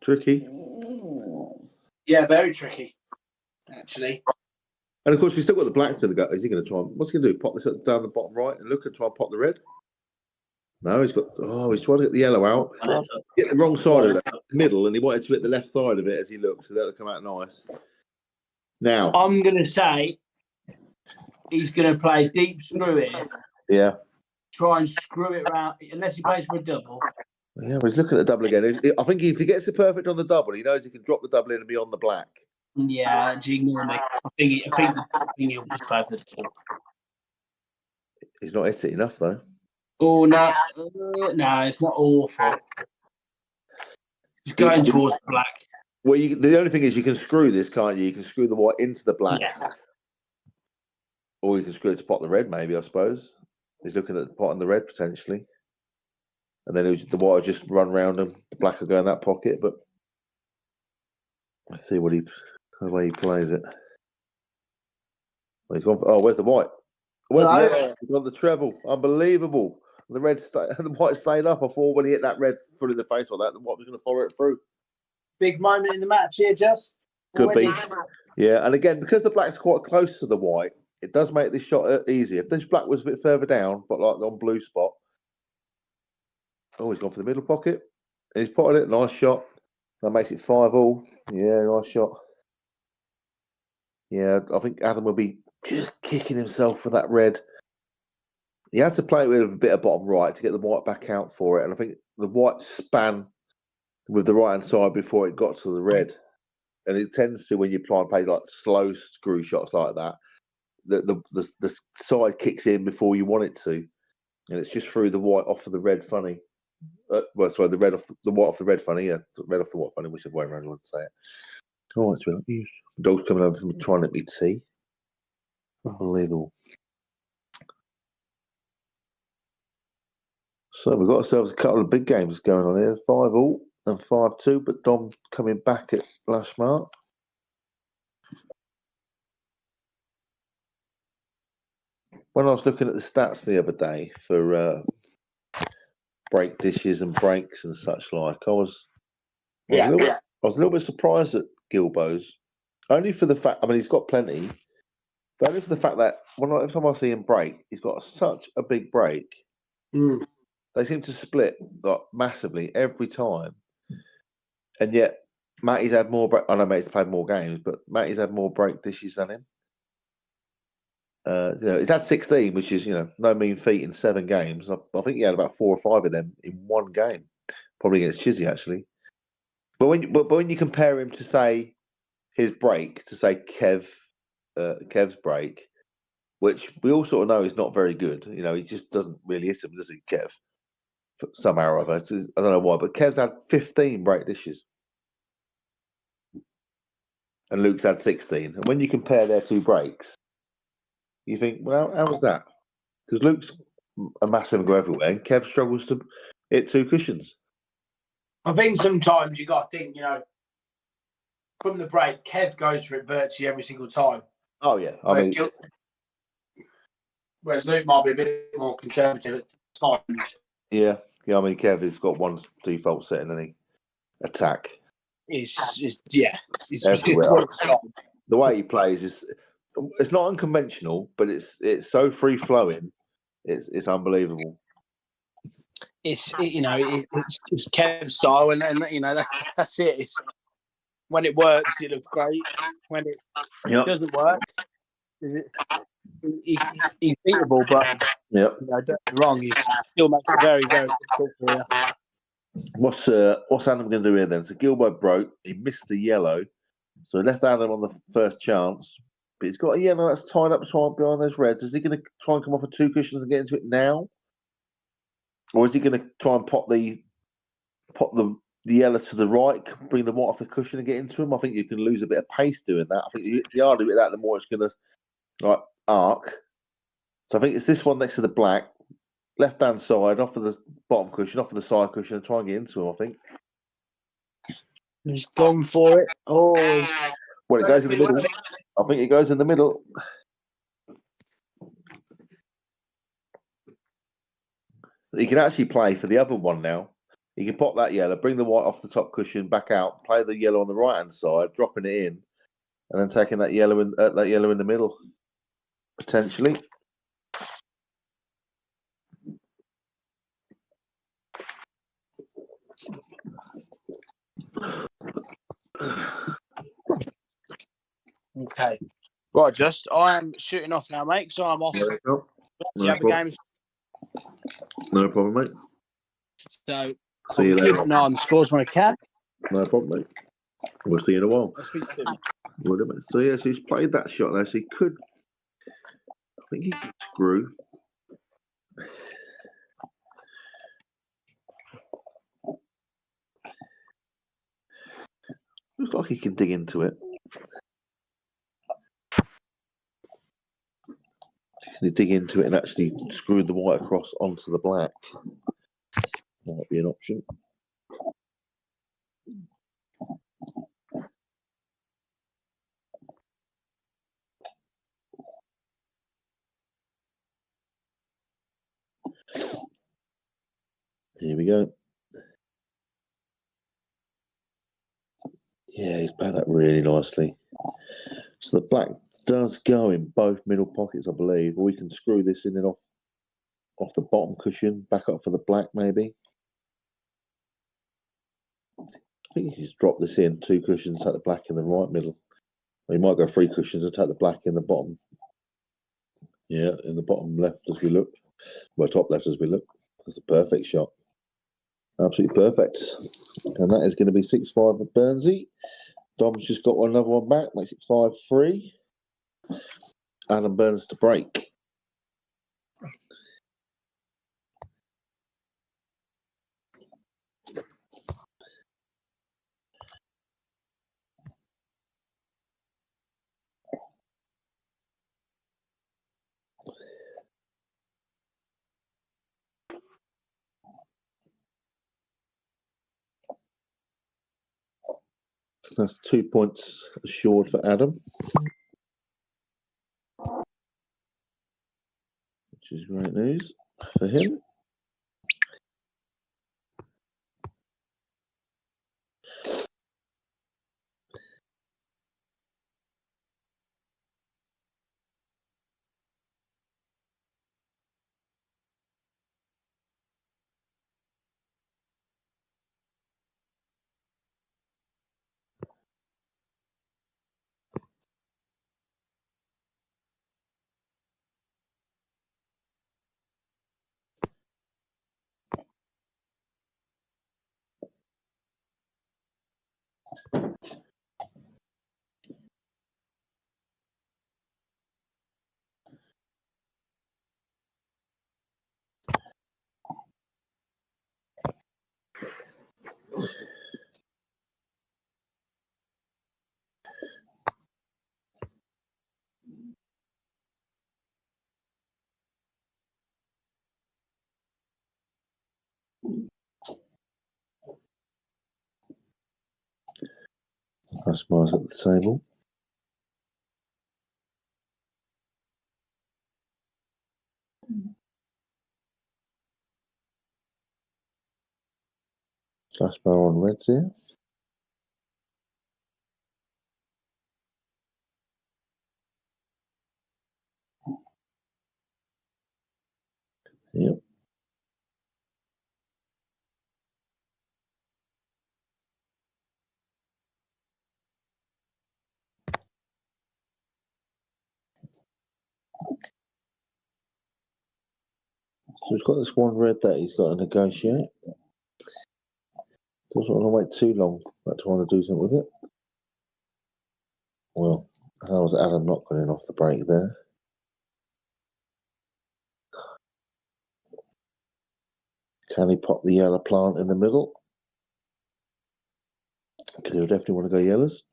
Tricky. Yeah, very tricky, actually. And of course, we've still got the black to the gut. Is he going to try and, what's he going to do? Pot this down the bottom right and look and try and pot the red? No, he's trying to get the yellow out. Get the wrong side of it, the middle, and he wanted to hit the left side of it as he looked, so that'll come out nice. Now, I'm going to say he's going to play deep screw here. Yeah. Try and screw it round, unless he plays for a double. Yeah, he's looking at the double again. I think if he gets the perfect on the double, he knows he can drop the double in and be on the black. Yeah, ignore me. I think he'll just play for the double. He's not hit it enough, though. Oh, no. No, it's not awful. He's going towards the black. Well, the only thing is you can screw this, can't you? You can screw the white into the black. Yeah. Or you can screw it to pot the red, maybe, I suppose. He's looking at the pot and the red, potentially. And then the white will just run round and the black will go in that pocket. But let's see the way he plays it. Well, he's gone for, where's the white? Where's the yellow? He's got the treble. Unbelievable. The white stayed up. I thought when he hit that red full in the face like that, the white was going to follow it through. Big moment in the match here, Just. Could be. Yeah, and again, because the black's quite close to the white, it does make this shot easy. If this black was a bit further down, but like on blue spot, he's gone for the middle pocket. He's potted it. Nice shot. That makes it 5-all. Yeah, nice shot. Yeah, I think Adam will be just kicking himself for that red. He had to play with a bit of bottom right to get the white back out for it. And I think the white span with the right-hand side before it got to the red. And it tends to, when you try and play like slow screw shots like that, the side kicks in before you want it to. And it's just through the white off of the red funny. The red off the white off the red funny. Yeah, red off the white funny, whichever way around you want to say it. Oh, it's really the dog's coming over from trying to make me tea. Unbelievable. So we've got ourselves a couple of big games going on here. 5-all and 5-2, but Dom coming back at last mark. When I was looking at the stats the other day for break dishes and breaks and such like, I was a little bit surprised at Gilbo's. Only for the fact, he's got plenty, but only for the fact that every time I see him break, he's got such a big break. They seem to split massively every time. And yet, Matty's had more break. I know Matty's played more games, but Matty's had more break dishes than him. He's had 16, which is, no mean feat in 7 games. I think he had about 4 or 5 of them in one game, probably against Chizzy, actually. But when you compare him to, say, his break, to say Kev's break, which we all sort of know is not very good. He just doesn't really hit him, does he, Kev? Somehow or other. I don't know why, but Kev's had 15 break dishes. And Luke's had 16. And when you compare their 2 breaks, you think, well, how was that? Because Luke's a massive and go everywhere, and Kev struggles to hit 2 cushions. I think sometimes you got to think, from the break, Kev goes for it virtually every single time. Oh, yeah. Whereas Luke might be a bit more conservative at times. Yeah. Kev has got one default setting, and he attack. It's everywhere. The way he plays it's not unconventional, but it's so free flowing. It's unbelievable. It's Kev's style, and that's it. It's when it works, it looks great. When it doesn't work, he's beatable, but don't get me wrong, he still makes it very, very difficult for you. What's Adam going to do here then? So Gilbo broke. He missed the yellow, so he left Adam on the first chance. But he's got a yellow that's tied up behind those reds. Is he going to try and come off of 2 cushions and get into it now, or is he going to try and pop the yellow to the right, bring the white off the cushion and get into him? I think you can lose a bit of pace doing that. I think the harder with that, the more it's going to arc. So I think it's this one next to the black, left-hand side, off of the bottom cushion, off of the side cushion, and try and get into him, I think. He's gone for it. Oh. Well, it goes in the middle. I think it goes in the middle. He can actually play for the other one now. He can pop that yellow, bring the white off the top cushion, back out, play the yellow on the right-hand side, dropping it in, and then taking that yellow in the middle, potentially. Okay. Right, just I am shooting off now, mate. So I'm off. There you go. The other games. No problem, mate. So See you I'll later. keep an eye on the scores when I can. No problem, mate. We'll see you in a while. I'll speak to you. So yeah, so he's played that shot there. So he could. I think he could screw. Looks like he can dig into it. Can he dig into it and actually screw the white across onto the black? Might be an option. Here we go. Yeah, he's played that really nicely. So the black does go in both middle pockets, I believe. Or we can screw this in and off the bottom cushion, back up for the black maybe. I think you can just drop this in, 2 cushions, take the black in the right middle. Or you might go 3 cushions and take the black in the bottom. Yeah, in the bottom left as we look. Well, top left as we look. That's a perfect shot. Absolutely perfect. And that is going to be 6-5 with Burnsy. Dom's just got another one back, makes it 5-3. Adam Burns to break. That's 2 points assured for Adam, which is great news for him. That's Mars at the table. Flash bar on reds here. Yep. So he's got this one red that he's got to negotiate. Doesn't want to wait too long about trying to do something with it. Well, how's Adam not going off the break there? Can he pop the yellow plant in the middle? Because he'll definitely want to go yellows.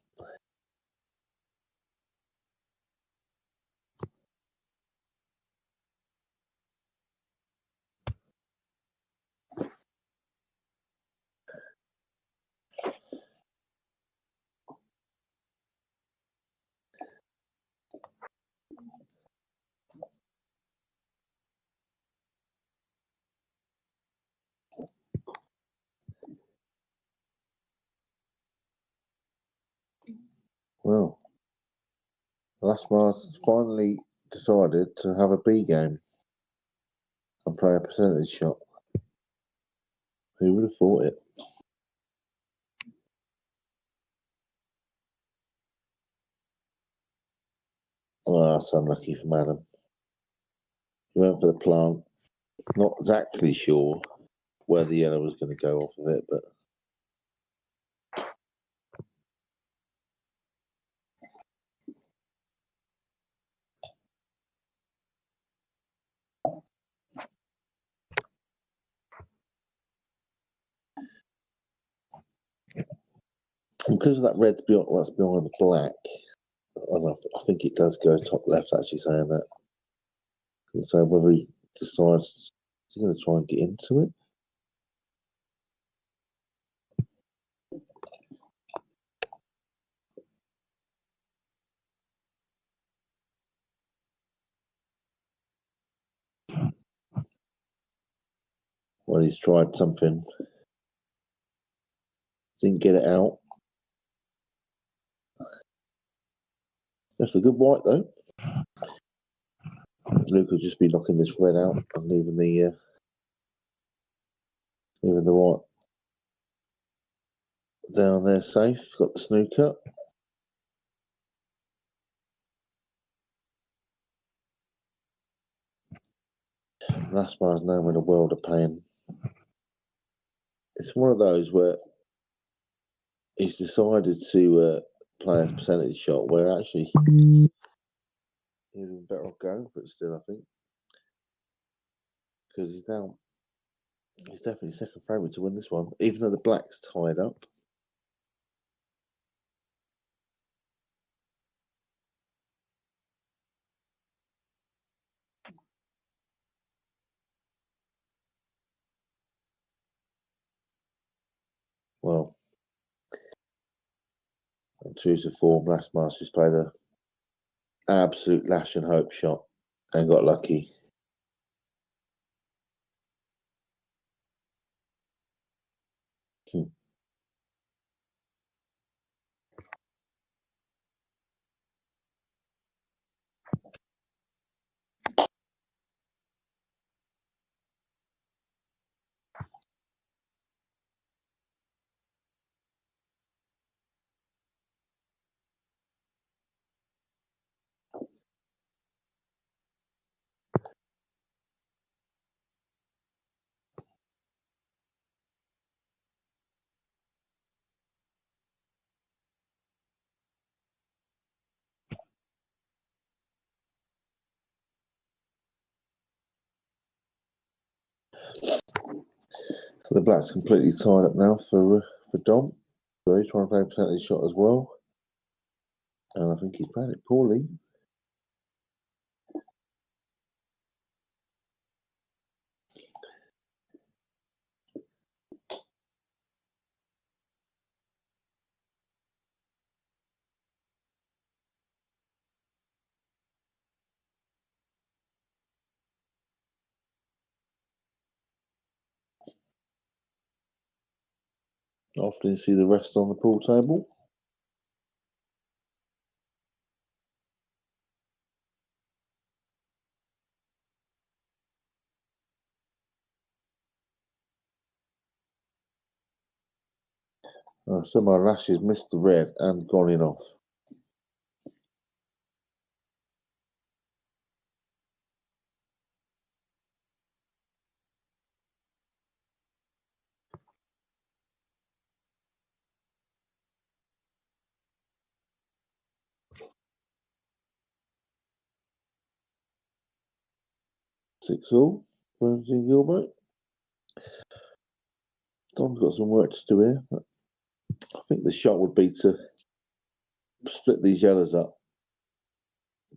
Well, Lasmar's finally decided to have a B game and play a percentage shot. Who would have thought it? Oh, that's unlucky for Madam. He went for the plant. Not exactly sure where the yellow was going to go off of it, but because of that red that's behind the black, I think it does go top left, actually, saying that. And so whether he decides he's going to try and get into it. Well, he's tried something. Didn't get it out. That's a good white, though. Luke will just be knocking this red out and leaving the white down there safe. Got the snooker. Raspar's now in a world of pain. It's one of those where he's decided to play a percentage shot where actually he'd been better off going for it still, I think. Because he's down. He's definitely second favourite to win this one, even though the black's tied up. Well, on true to form, last Masters played a absolute lash and hope shot and got lucky. So the black's completely tied up now for Dom. So he's trying to play a percentage shot as well. And I think he's playing it poorly. Often see the rest on the pool table. So my lashes missed the red and gone in off. Six all. Bernstein Gilbert. Dom's got some work to do here. I think the shot would be to split these yellows up.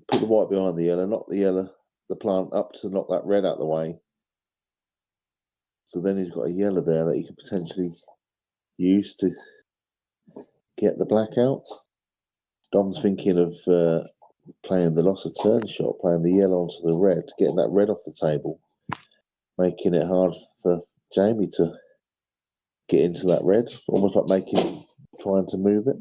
Put the white behind the yellow, knock the plant up to knock that red out of the way. So then he's got a yellow there that he could potentially use to get the black out. Dom's thinking of playing the loss of turn shot, playing the yellow onto the red, getting that red off the table, making it hard for Jamie to get into that red, almost like trying to move it.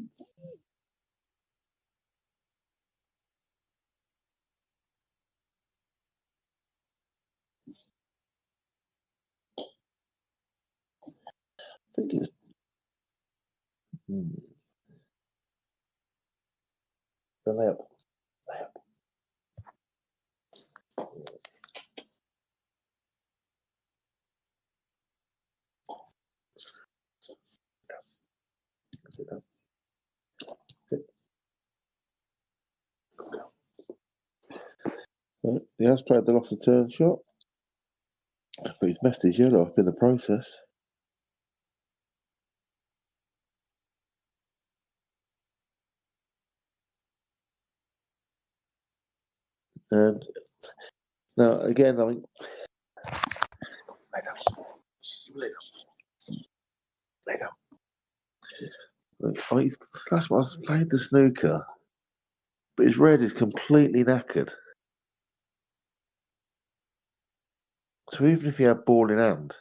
I think it's the layup. Sit down. Sit. Right, he has tried the lost the turn shot. I thought he's messed his yellow up in the process. And now again, I mean, lay down. Lay down. I mean, last one I played the snooker, but his red is completely knackered. So even if he had ball in hand,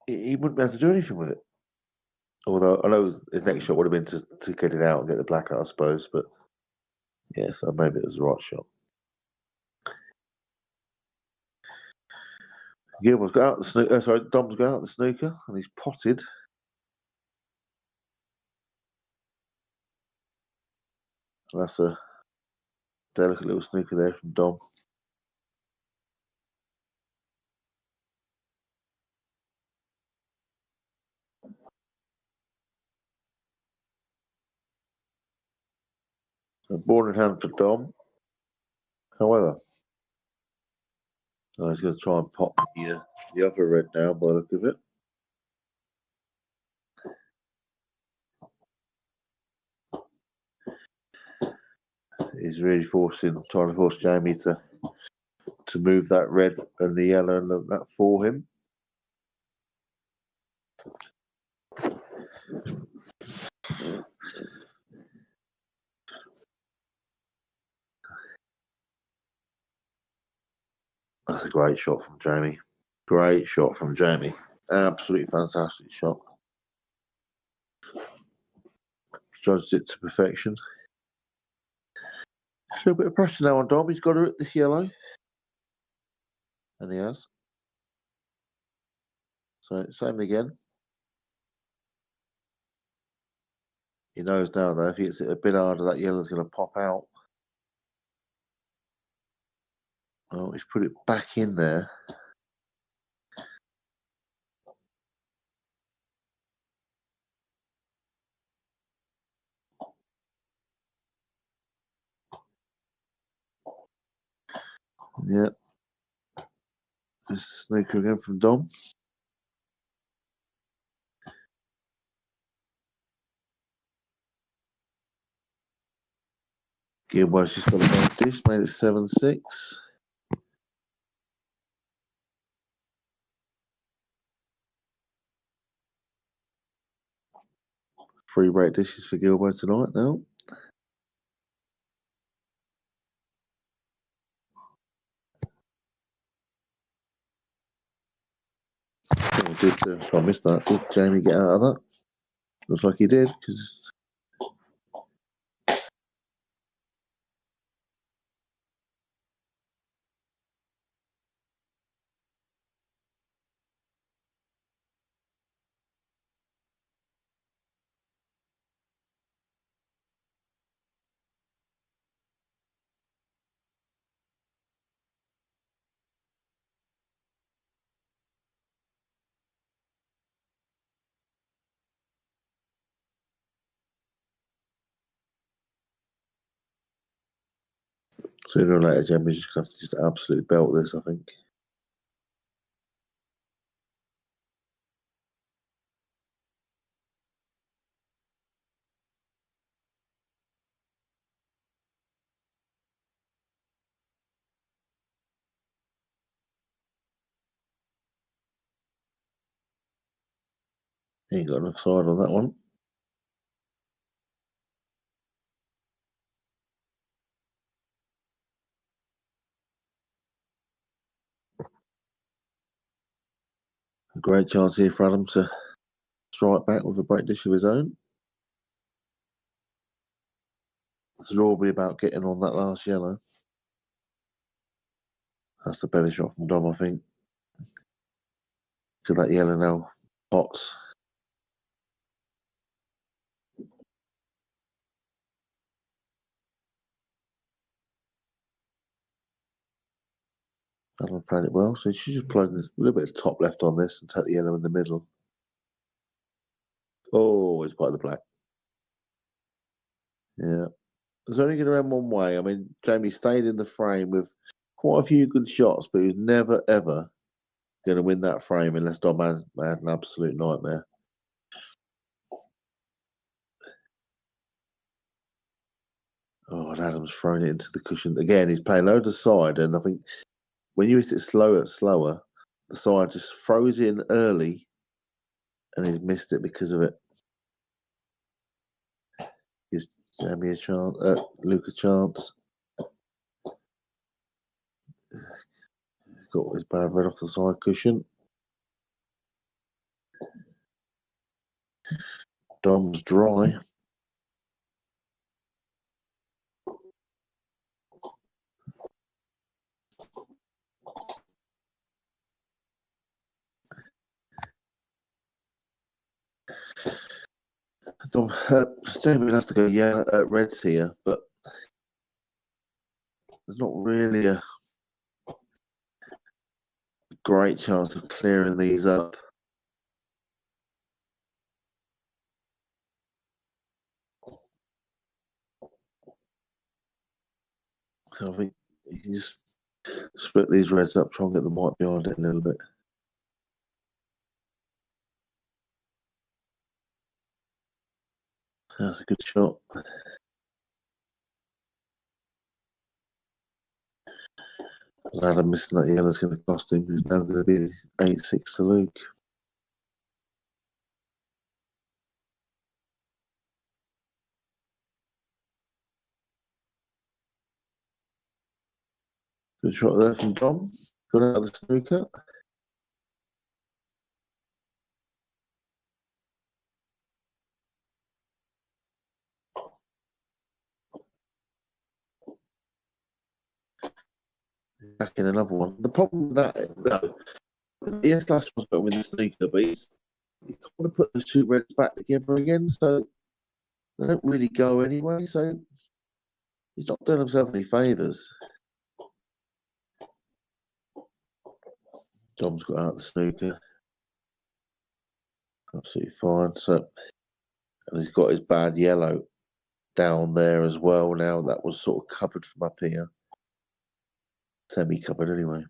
he wouldn't be able to do anything with it. Although I know his next shot would have been to get it out and get the black out, I suppose. But yeah, so maybe it was the right shot. Gilmore's got out the snooker. Sorry, Dom's got out the snooker and he's potted. That's a delicate little snooker there from Dom. So ball in hand for Dom. However, he's going to try and pop the upper red now by the look of it. He's really trying to force Jamie to move that red and the yellow and that for him. That's a great shot from Jamie. Great shot from Jamie. Absolutely fantastic shot. Judged it to perfection. A little bit of pressure now on Dom. He's got to hit this yellow. And he has. So, same again. He knows now, though, if he hits it a bit harder, that yellow's going to pop out. Oh, he's put it back in there. Yep. This snooker again from Dom. Gilmore's just got a nice dish, made it 7-6. Three break dishes for Gilmore tonight now. I missed that. Did Jamie get out of that? Looks like he did, because sooner or later Jamie's just going to have to just absolutely belt this, I think. He ain't got enough side on that one. A great chance here for Adam to strike back with a break dish of his own. This will all be about getting on that last yellow. That's the better shot from Dom, I think. Because that yellow now pots. Adam played it well, so he should just play a little bit of top left on this and take the yellow in the middle. Oh, it's by the black. Yeah. It's only going to end one way. I mean, Jamie stayed in the frame with quite a few good shots, but he was never, ever going to win that frame unless Dom had an absolute nightmare. Oh, and Adam's thrown it into the cushion. Again, he's playing loads of side, and I think when you hit it slower, the side just throws in early, and he's missed it because of it. Gives Jamie a chance, Luke a chance. Got his bad red off the side cushion. Dom's dry. Dom, Jamie will have to go reds here, but there's not really a great chance of clearing these up. So I think you can just split these reds up, try and get the white behind it a little bit. That's a good shot. Adam missing that yellow's going to cost him. He's now going to be 8-6 to Luke. Good shot there from Dom. Got out of the snooker. Back in another one. The problem with that, though, yes, last one's better with the snooker, but he's kind of put those two reds back together again, so they don't really go anyway. So he's not doing himself any favours. Dom's got out the snooker. Absolutely fine. So, and he's got his bad yellow down there as well now. That was sort of covered from up here. Semi-covered anyway.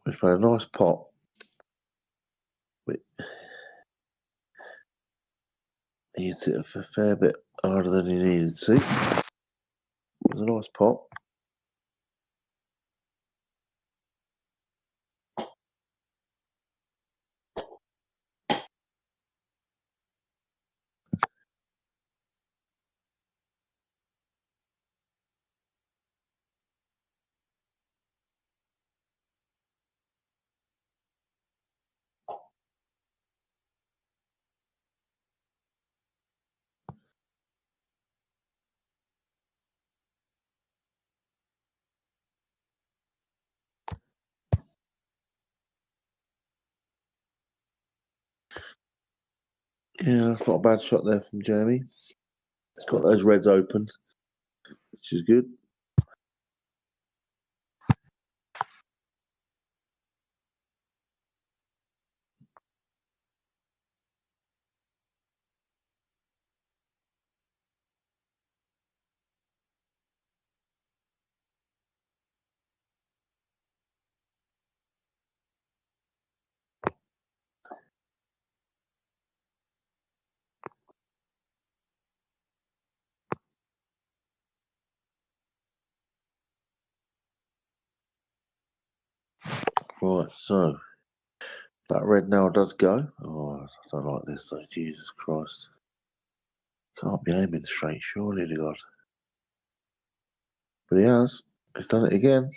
We've played a nice pot. He hit it a fair bit harder than he needed to. It was a nice pot. Yeah, that's not a bad shot there from Jamie. He's got those reds open, which is good. Right, so that red now does go. Oh, I don't like this though. Jesus Christ. Can't be aiming straight, surely to God. But he has. He's done it again.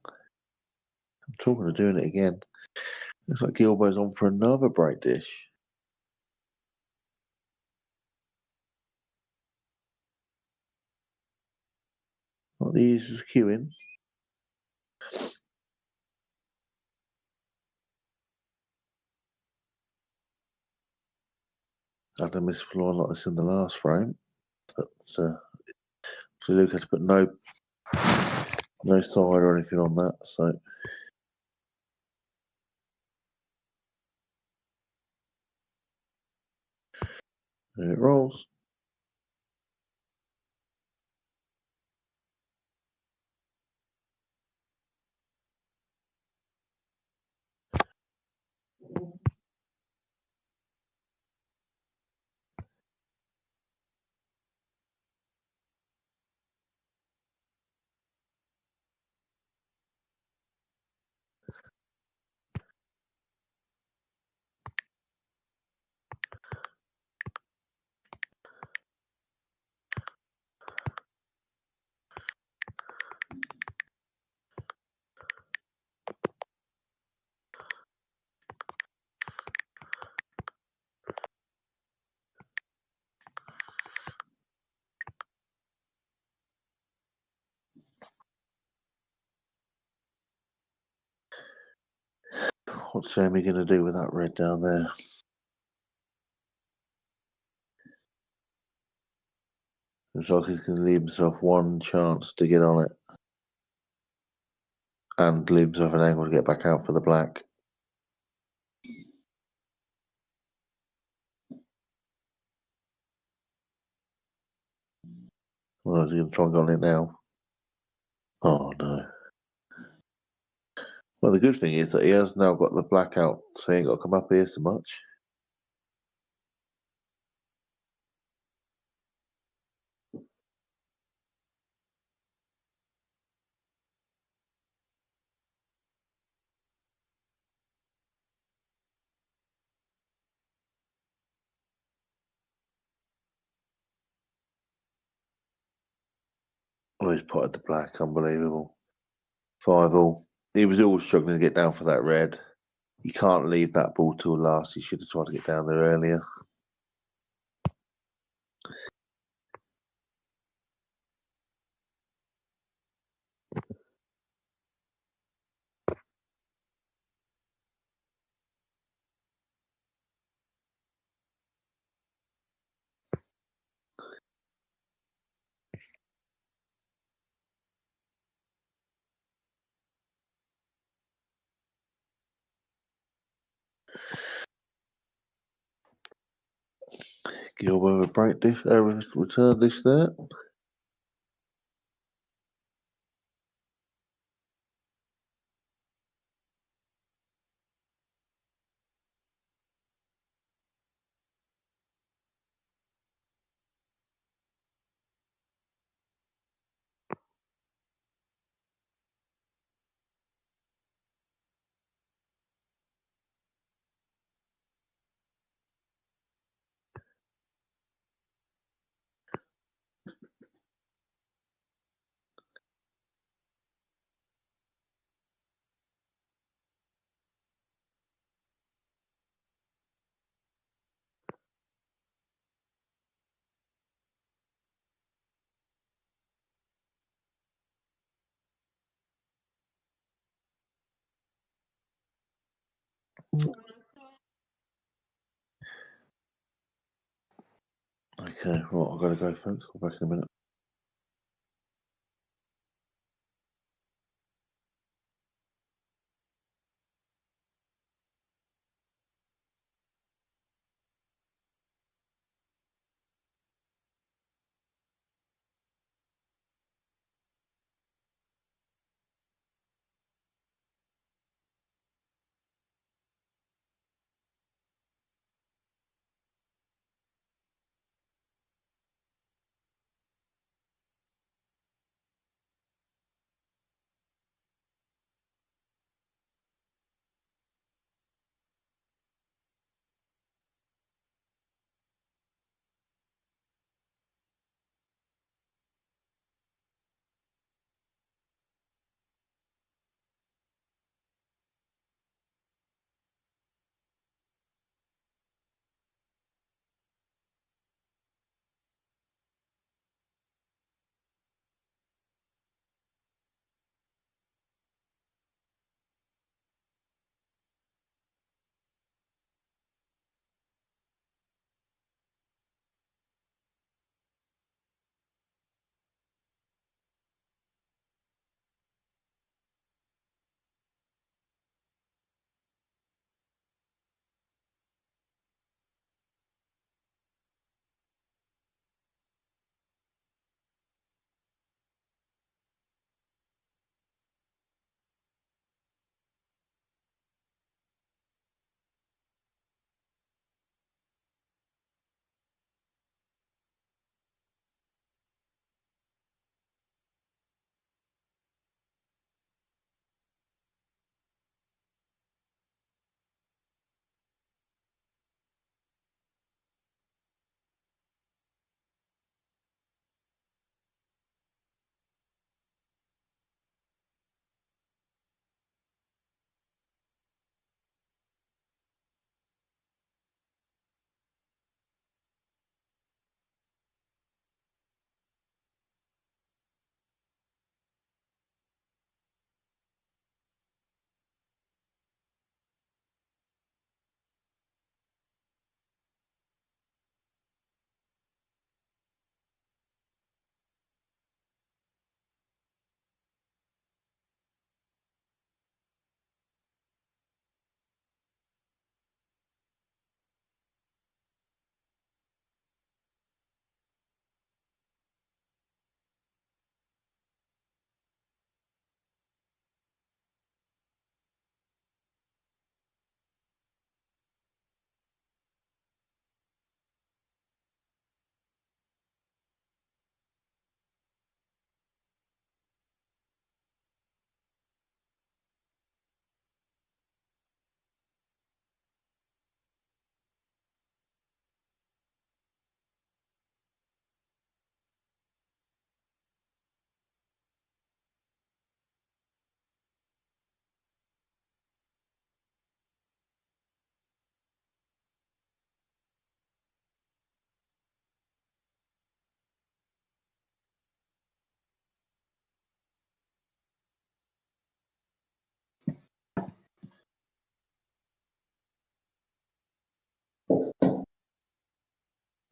I'm talking of doing it again. Looks like Gilbo's on for another break dish. Not the easiest queuing. had a misfloor like this in the last frame, but so Luke had to put no side or anything on that, so. There it rolls. What's Jamie going to do with that red down there? Looks like he's going to leave himself one chance to get on it. And leave himself an angle to get back out for the black. Well, is he going to try and get on it now? Oh, no. Well, the good thing is that he has now got the black out, so he ain't got to come up here so much. Oh, he's potted the black, unbelievable. 5-all. He was always struggling to get down for that red. You can't leave that ball till last. He should have tried to get down there earlier. Gilbert with a break dish, return dish there. Okay, right, I've got to go, folks. I'll be back in a minute.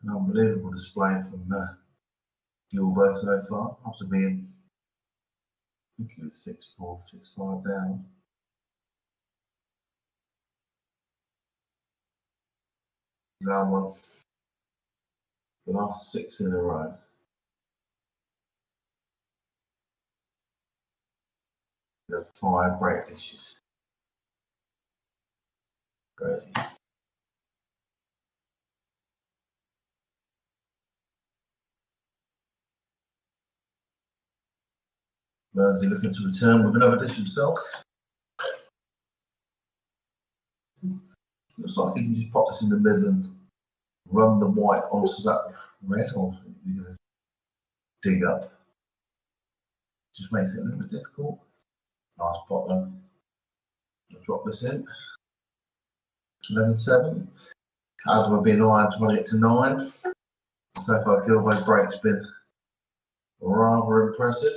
An unbelievable display from Gilbert so far, after being, I think he was 6-4, 6-5 down. Round one, the last 6 in a row. There are 5 break dishes. Crazy. Burnsy looking to return with another dish himself. Looks like he can just pop this in the middle and run the white onto that red, or you're going to dig up. Just makes it a little bit difficult. Nice pot though. I'll drop this in. 11-7. Adam have been iron 28-9. So far, Gilbo's break's been rather impressive.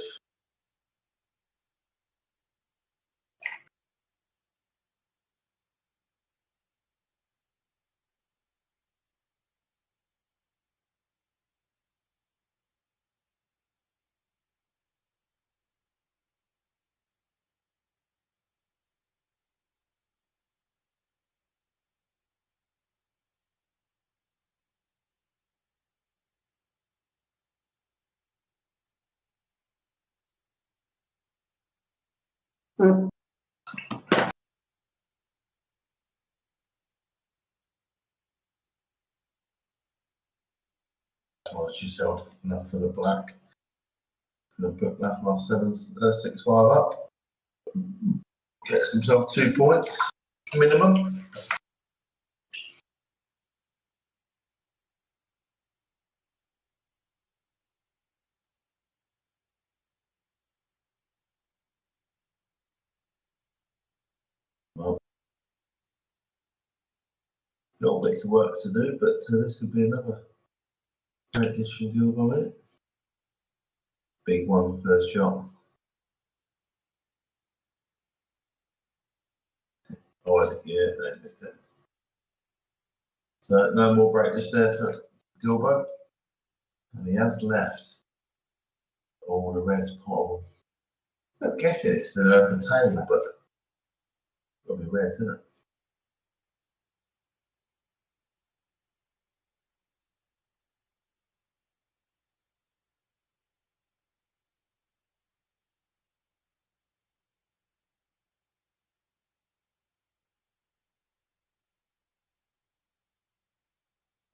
Well, she's held enough for the black. So going to put that last 6-5 up. Gets himself 2 points minimum. Well, a little bit of work to do, but this could be another great dish from Gilbo in it. Big one, first shot. Oh, is it? Yeah, no, missed it. So no more break dish there for Gilbo. And he has left all the reds potable. I guess it's an open table, but it'll be reds, isn't it?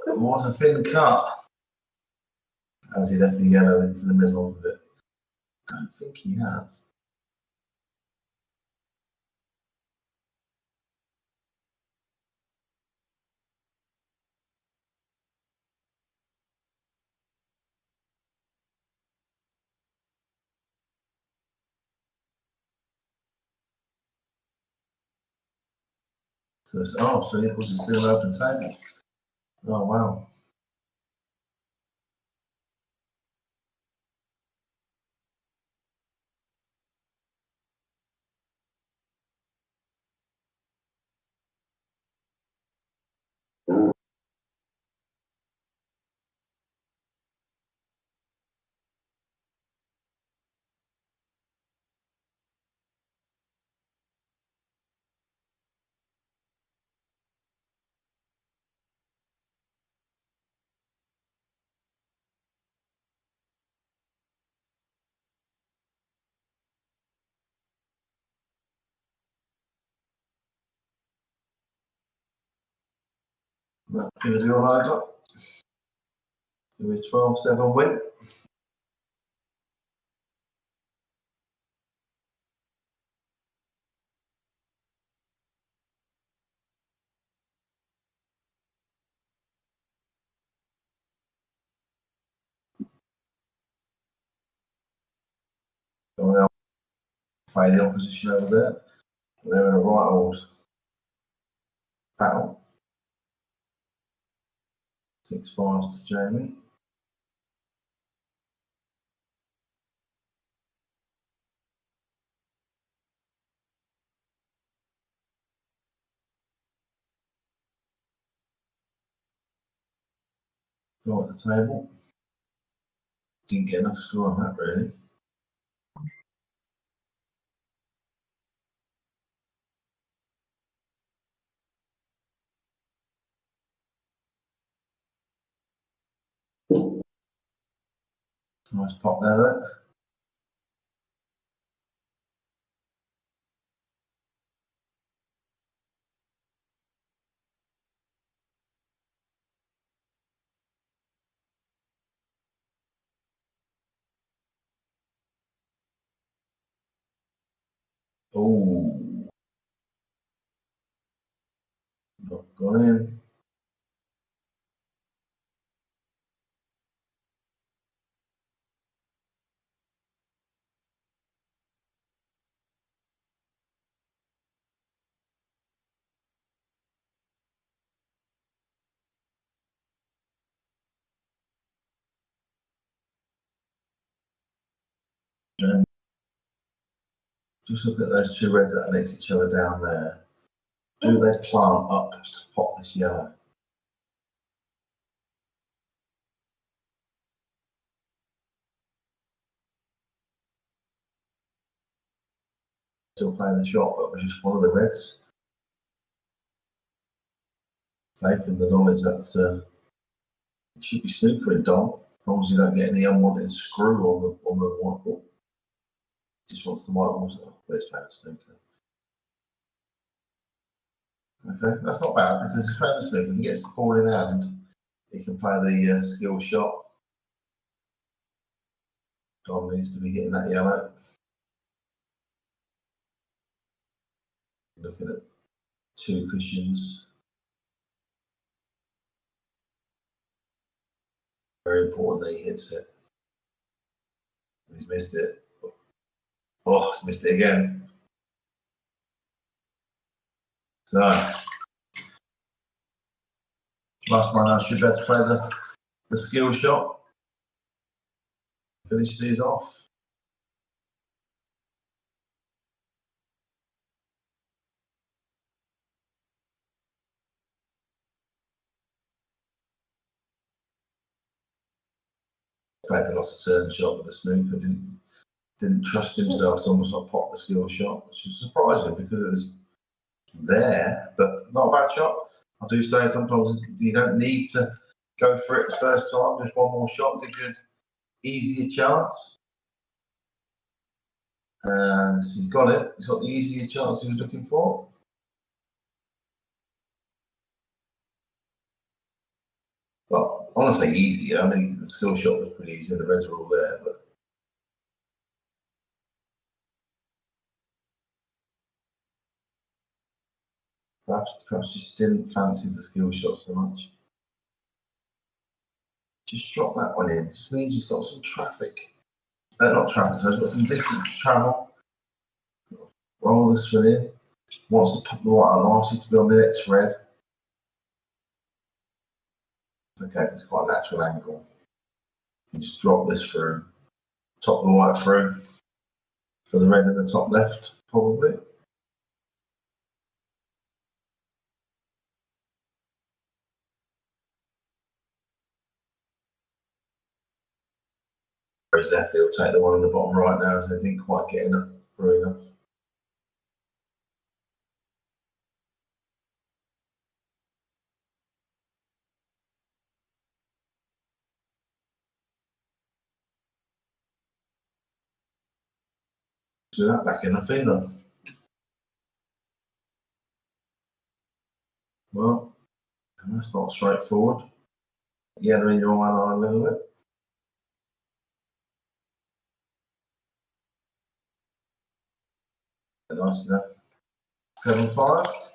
It was a thin cut as he left the yellow into the middle of it. I don't think he has. So it's, so equals is still an open table. Oh wow. That's going to do all I got. Give me a 12-7 win. Someone else play the opposition over there. They're in a right old battle. 6-5 to Jamie. Go at the table. Didn't get enough score on that, really. Nice pop there, though. Oh, not gone in. And just look at those two reds that are next to each other down there. Do they plant up to pop this yellow? Still playing the shot, but we just follow the reds. Safe in the knowledge that it should be snookering, Dom, as long as you don't get any unwanted screw on the white ball. Just wants the white balls. Oh, let's play the snooker. Okay, that's not bad because he's playing the snooker. If he gets the ball in hand, he can play the skill shot. Dom needs to be hitting that yellow. Looking at two cushions. Very important that he hits it. He's missed it. Oh, he's missed it again. So, last one, I should best play the skill shot. Finish these off. Played the lost turn shot with the snooker. Didn't trust himself to almost not pop the skill shot, which is surprising because it was there, but not a bad shot. I do say sometimes you don't need to go for it the first time. Just one more shot gives you an easier chance. And he's got it. He's got the easier chance he was looking for. Well, honestly, easier. I mean, the skill shot was pretty easy. The reds were all there, but perhaps just didn't fancy the skill shot so much. Just drop that one in. Just means he's got some traffic. Not traffic, so he's got some distance to travel. Roll this one in. Wants to put the white on, wants it to be on the next red. Okay, it's quite a natural angle. You just drop this through, top the white through for the red in the top left, probably. Whereas left, he'll take the one in the bottom right now, so he didn't quite get enough through enough. Do that back enough either. Well, that's not straightforward. Yellow in your one eye a little bit. Nice enough. 7-5.